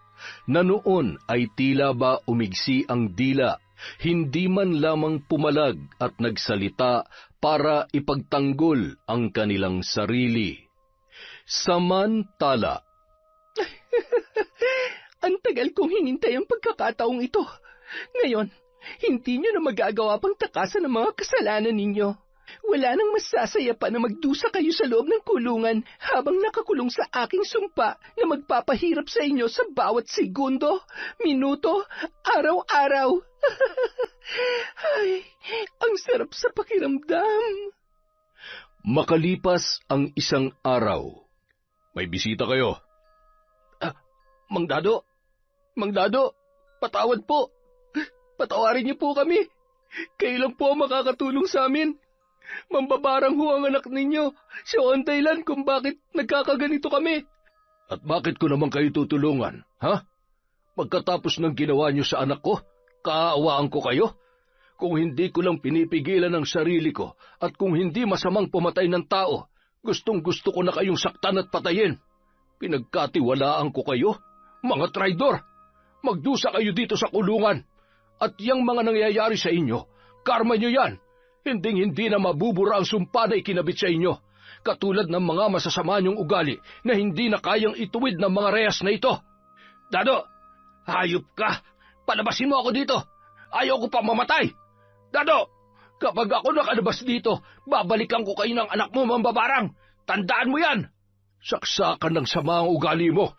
na noon ay tila ba umigsi ang dila, hindi man lamang pumalag at nagsalita para ipagtanggol ang kanilang sarili. Samantala, ang tagal kong hinintay ang pagkakataong ito. Ngayon, hindi nyo na magagawa pang takasan ang mga kasalanan ninyo. Wala nang masasaya pa na magdusa kayo sa loob ng kulungan habang nakakulong sa aking sumpa na magpapahirap sa inyo sa bawat segundo, minuto, araw-araw. Ay, ang sarap sa pakiramdam. Makalipas ang isang araw. May bisita kayo. Mang Dado, patawad po. Patawarin niyo po kami. Kayo lang po ang makakatulong sa amin. Mambabarang ho ang anak ninyo. Siya ang dahilan kung bakit nagkakaganito kami. At bakit ko naman kayo tutulungan, ha? Pagkatapos ng ginawa niyo sa anak ko, kaawaan ko kayo? Kung hindi ko lang pinipigilan ang sarili ko at kung hindi masamang pumatay ng tao, gustong-gusto ko na kayong saktan at patayin. Pinagkatiwalaan ko kayo, mga traidor. Magdusa kayo dito sa kulungan. At yang mga nangyayari sa inyo, karma nyo yan. Hinding-hindi na mabubura ang sumpa na ikinabit sa inyo. Katulad ng mga masasama nyong ugali na hindi na kayang ituwid ng mga rehas na ito. Dado, hayop ka. Palabasin mo ako dito. Ayaw ko pa mamatay. Dado, kapag ako nakalabas dito, babalikan ko kayo ng anak mo, mambabarang. Tandaan mo yan. Saksakan ng sama ang ugali mo.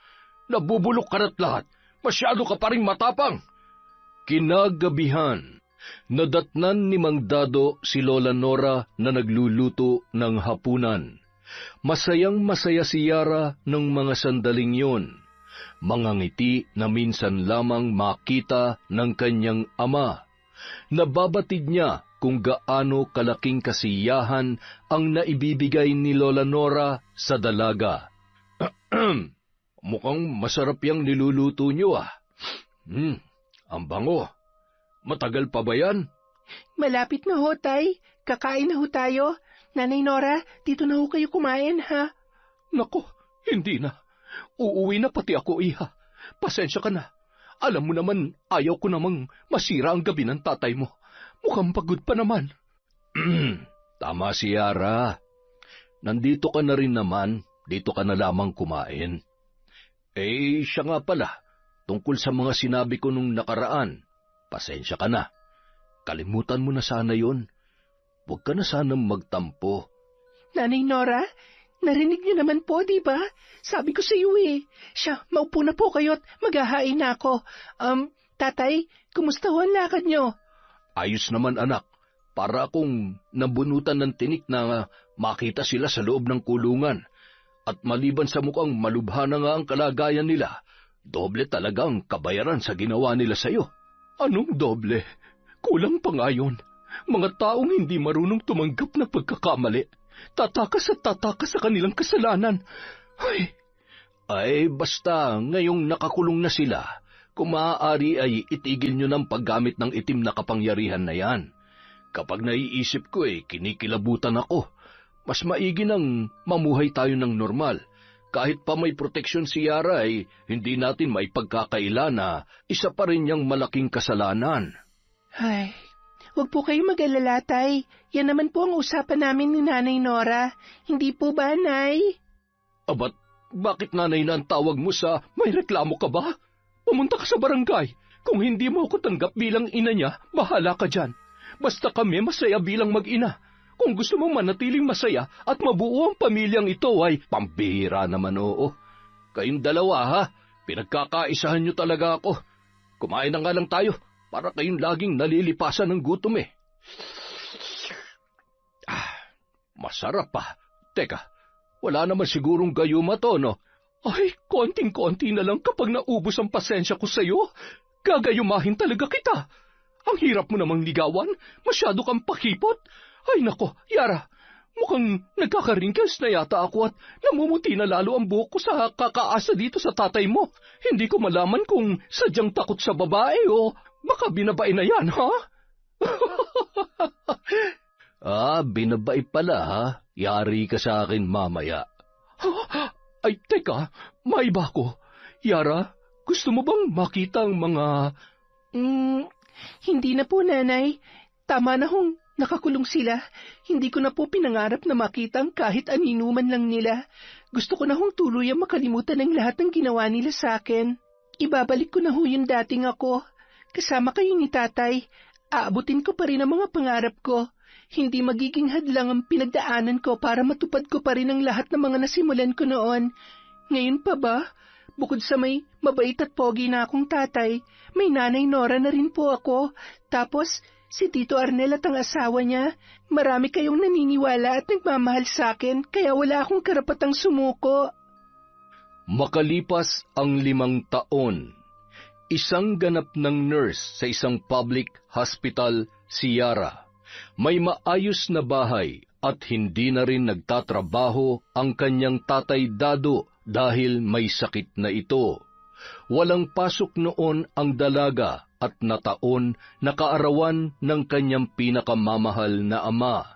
Nabubulok ka na't lahat. Masyado ka pa rin matapang. Kinagabihan, nadatnan ni Mang Dado si Lola Nora na nagluluto ng hapunan. Masayang-masaya si Yara ng mga sandaling yun. Mga ngiti na minsan lamang makita ng kanyang ama. Nababatid niya kung gaano kalaking kasiyahan ang naibibigay ni Lola Nora sa dalaga. Mukhang masarap yang niluluto niyo ah. Ang bango. Matagal pa ba yan? Malapit na ho, Tay. Kakain na ho tayo. Nanay Nora, dito na ho kayo kumain, ha? Nako, hindi na. Uuwi na pati ako, iha. Pasensya ka na. Alam mo naman, ayaw ko namang masira ang gabi ng tatay mo. Mukhang pagod pa naman. Tama si Yara. Nandito ka na rin naman. Dito ka na lamang kumain. Siya nga pala. Tungkol sa mga sinabi ko nung nakaraan, pasensya ka na. Kalimutan mo na sana yon. Huwag ka na sanang magtampo. Nanay Nora, narinig niyo naman po, di ba? Sabi ko sa iyo eh. Siya, maupo na po kayo at maghahain na ako. Tatay, kumusta ho ang lakad niyo? Ayos naman anak. Para akong nabunutan ng tinik na makita sila sa loob ng kulungan. At maliban sa mukhang malubha na nga ang kalagayan nila, doble talaga ang kabayaran sa ginawa nila sa'yo. Anong doble? Kulang pa nga yun. Mga taong hindi marunong tumanggap ng pagkakamali. Tatakas at tatakas sa kanilang kasalanan. Basta ngayong nakakulong na sila, kung maaari ay itigil nyo ng paggamit ng itim na kapangyarihan na yan. Kapag naiisip ko kinikilabutan ako. Mas maigi nang mamuhay tayo ng normal. Kahit pa may proteksyon si Yara hindi natin may pagkakaila na isa pa rin niyang malaking kasalanan. Huwag po kayo mag-alala, Tay. Yan naman po ang usapan namin ni Nanay Nora. Hindi po ba, Nay? Bakit nanay na ang tawag mo sa may reklamo ka ba? Pumunta ka sa barangay. Kung hindi mo ako tanggap bilang ina niya, bahala ka dyan. Basta kami masaya bilang mag-ina. Kung gusto mong manatiling masaya at mabuo ang pamilyang ito pambihira naman oo. Kayong dalawa ha, pinagkakaisahan niyo talaga ako. Kumain na nga lang tayo. Para kayong laging nalilipasan ng gutom Masarap pa. Teka, wala naman sigurong gayuma to, no? Konting-konti na lang kapag naubos ang pasensya ko sa'yo. Gagayumahin talaga kita. Ang hirap mo namang ligawan. Masyado kang pakipot. Nako, Yara. Mukhang nagkaka-wrinkles na yata ako at namumuti na lalo ang buhok ko sa kakaasa dito sa tatay mo. Hindi ko malaman kung sadyang takot sa babae o baka binabae na yan, ha? Binabae pala, ha? Yari ka sa akin mamaya. Teka, maiba ko. Yara, gusto mo bang makita ang mga... Hindi na po, Nanay. Tama na hong nakakulong sila. Hindi ko na po pinangarap na makita ang kahit aninuman lang nila. Gusto ko na hong tuluyang makalimutan ang lahat ng ginawa nila sa akin. Ibabalik ko na ho yung dating ako. Kasama kayo ni Tatay, aabutin ko pa rin ang mga pangarap ko. Hindi magiging hadlang ang pinagdaanan ko para matupad ko pa rin ang lahat ng mga nasimulan ko noon. Ngayon pa ba? Bukod sa may mabait at pogi na akong tatay, may Nanay Nora na rin po ako. Tapos, si Tito Arnel at ang asawa niya. Marami kayong naniniwala at nagmamahal sa akin, kaya wala akong karapatang sumuko. Makalipas ang 5 taon, isang ganap ng nurse sa isang public hospital si Yara. May maayos na bahay at hindi na rin nagtatrabaho ang kanyang tatay Dado dahil may sakit na ito. Walang pasok noon ang dalaga at nataon na kaarawan ng kanyang pinakamamahal na ama.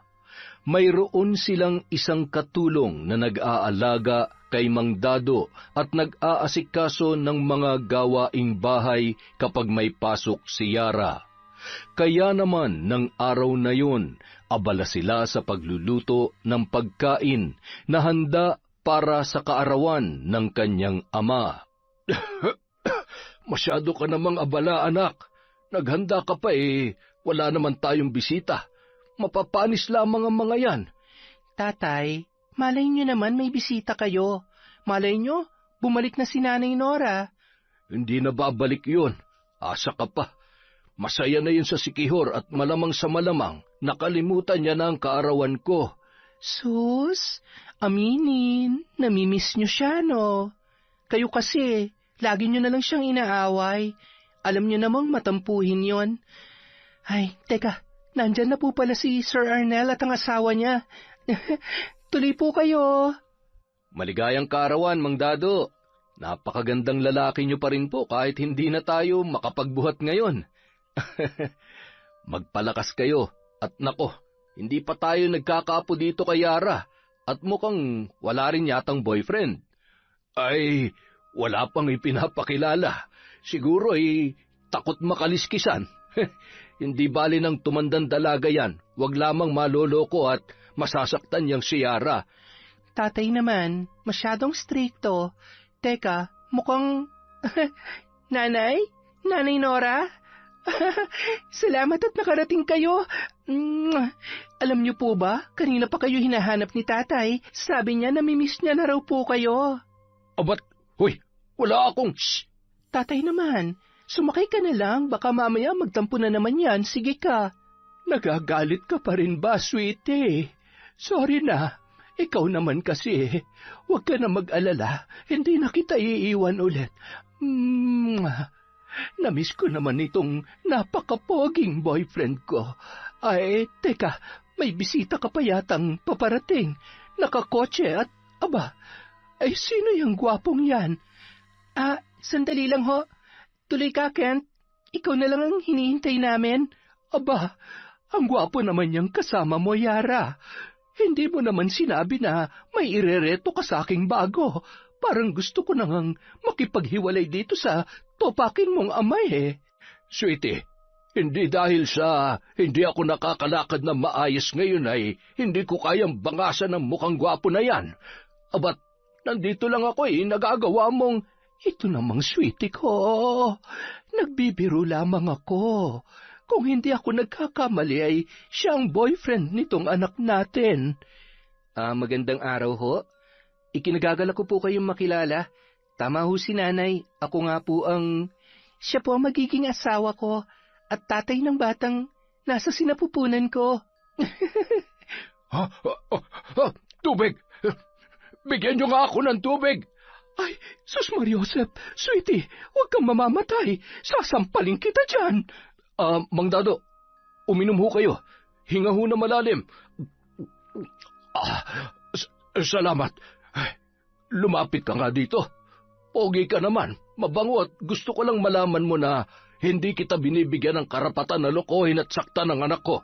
Mayroon silang isang katulong na nag-aalaga kay Mang Dado at nag-aasikaso ng mga gawaing bahay kapag may pasok si Yara. Kaya naman ng araw na yun, abala sila sa pagluluto ng pagkain na handa para sa kaarawan ng kanyang ama. Masyado ka namang abala, anak. Naghanda ka pa wala naman tayong bisita. Mapapanis lamang ang mga yan. Tatay, malay nyo naman may bisita kayo. Malay nyo, bumalik na si Nanay Nora. Hindi na babalik yun. Asa ka pa. Masaya na yun sa sikihor at malamang sa malamang nakalimutan niya na ang kaarawan ko. Sus, aminin, namimiss niyo siya, no? Kayo kasi, lagi niyo na lang siyang inaaway. Alam niyo namang matampuhin yon. Ay, teka, nandyan na po pala si Sir Arnel at ang asawa niya. Tuloy po kayo. Maligayang kaarawan, Mang Dado. Napakagandang lalaki niyo pa rin po kahit hindi na tayo makapagbuhat ngayon. Magpalakas kayo at nako, hindi pa tayo nagkakapo dito kay Yara at mukhang wala rin yatang boyfriend. Ay, wala pang ipinapakilala. Siguro takot makaliskisan. Hindi bali ng tumandang dalaga yan. Huwag lamang maloloko at masasaktan niyang si Yara. Tatay naman, masyadong stricto. Teka, mukhang... Nanay? Nanay Nora? Salamat at nakarating kayo. Alam niyo po ba, kanina pa kayo hinahanap ni tatay. Sabi niya namimiss niya na raw po kayo. Abat, hoy, wala akong... Shh! Tatay naman, sumakay ka na lang, baka mamaya magtampo na naman yan, sige ka. Nagagalit ka pa rin ba, sweetie? Sorry na, ikaw naman kasi. Huwag ka na mag-alala, hindi na kita iiwan ulit. Namiss ko naman itong napakapoging boyfriend ko. Ay, teka, may bisita ka pa yatang paparating. Nakakotse at, aba, ay sino yung gwapong yan? Sandali lang ho. Tuloy ka, Kent. Ikaw na lang ang hinihintay namin. Aba, ang gwapo naman yung kasama mo, Yara. Hindi mo naman sinabi na may irereto ka sa aking bago. Parang gusto ko nang makipaghiwalay dito sa topakin mong amay Sweetie, hindi dahil sa hindi ako nakakalakad na maayos ngayon ay hindi ko kayang bangasan ng mukhang gwapo na yan. Abat, nandito lang ako nagagawa mong... Ito namang sweetie ko. Nagbibiro lamang ako. Kung hindi ako nagkakamali ay siya ang boyfriend nitong anak natin. Magandang araw ho. Ikinagagala ko po kayong makilala. Tama ho si nanay. Ako nga po ang... Siya po ang magiging asawa ko at tatay ng batang nasa sinapupunan ko. Tubig! Bigyan niyo nga ako ng tubig! Ay, Sus Mariosep, sweetie, huwag kang mamamatay. Sasampalin kita dyan. Mang Dado, uminom ho kayo. Hinga ho na malalim. Salamat. Lumapit ka nga dito. Pogi ka naman, mabango at gusto ko lang malaman mo na hindi kita binibigyan ng karapatan na lokohin at saktan ng anak ko.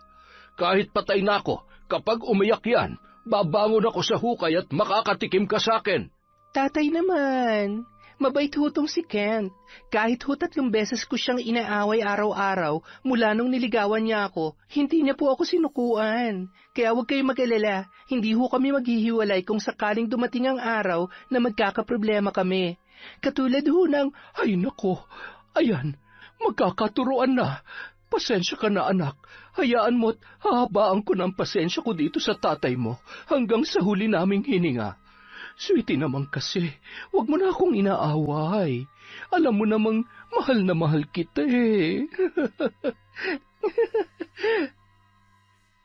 Kahit patay na ako, kapag umiyak yan, babangon ako sa hukay at makakatikim ka sa akin. Tatay naman, mabait hutong si Kent. Kahit 3 beses ko siyang inaaway araw-araw mula nung niligawan niya ako, hindi niya po ako sinukuan. Kaya huwag kayong mag-alala, hindi ho kami maghihiwalay kung sakaling dumating ang araw na magkakaproblema kami. Katulad ho ng, ay nako, ayan, magkakaturuan na. Pasensya ka na anak, hayaan mo't hahabaan ko ng pasensya ko dito sa tatay mo hanggang sa huli naming hininga. Sweetie naman kasi, wag mo na akong inaaway. Alam mo namang mahal na mahal kita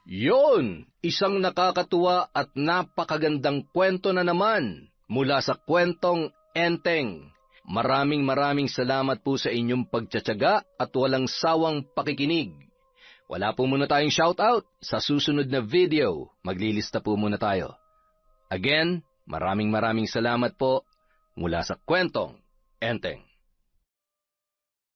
Yon, isang nakakatuwa at napakagandang kwento na naman mula sa kwentong Enteng. Maraming salamat po sa inyong pagtsatsaga at walang sawang pakikinig. Wala po muna tayong shoutout. Sa susunod na video, maglilista po muna tayo. Again, maraming salamat po mula sa kwentong Enteng.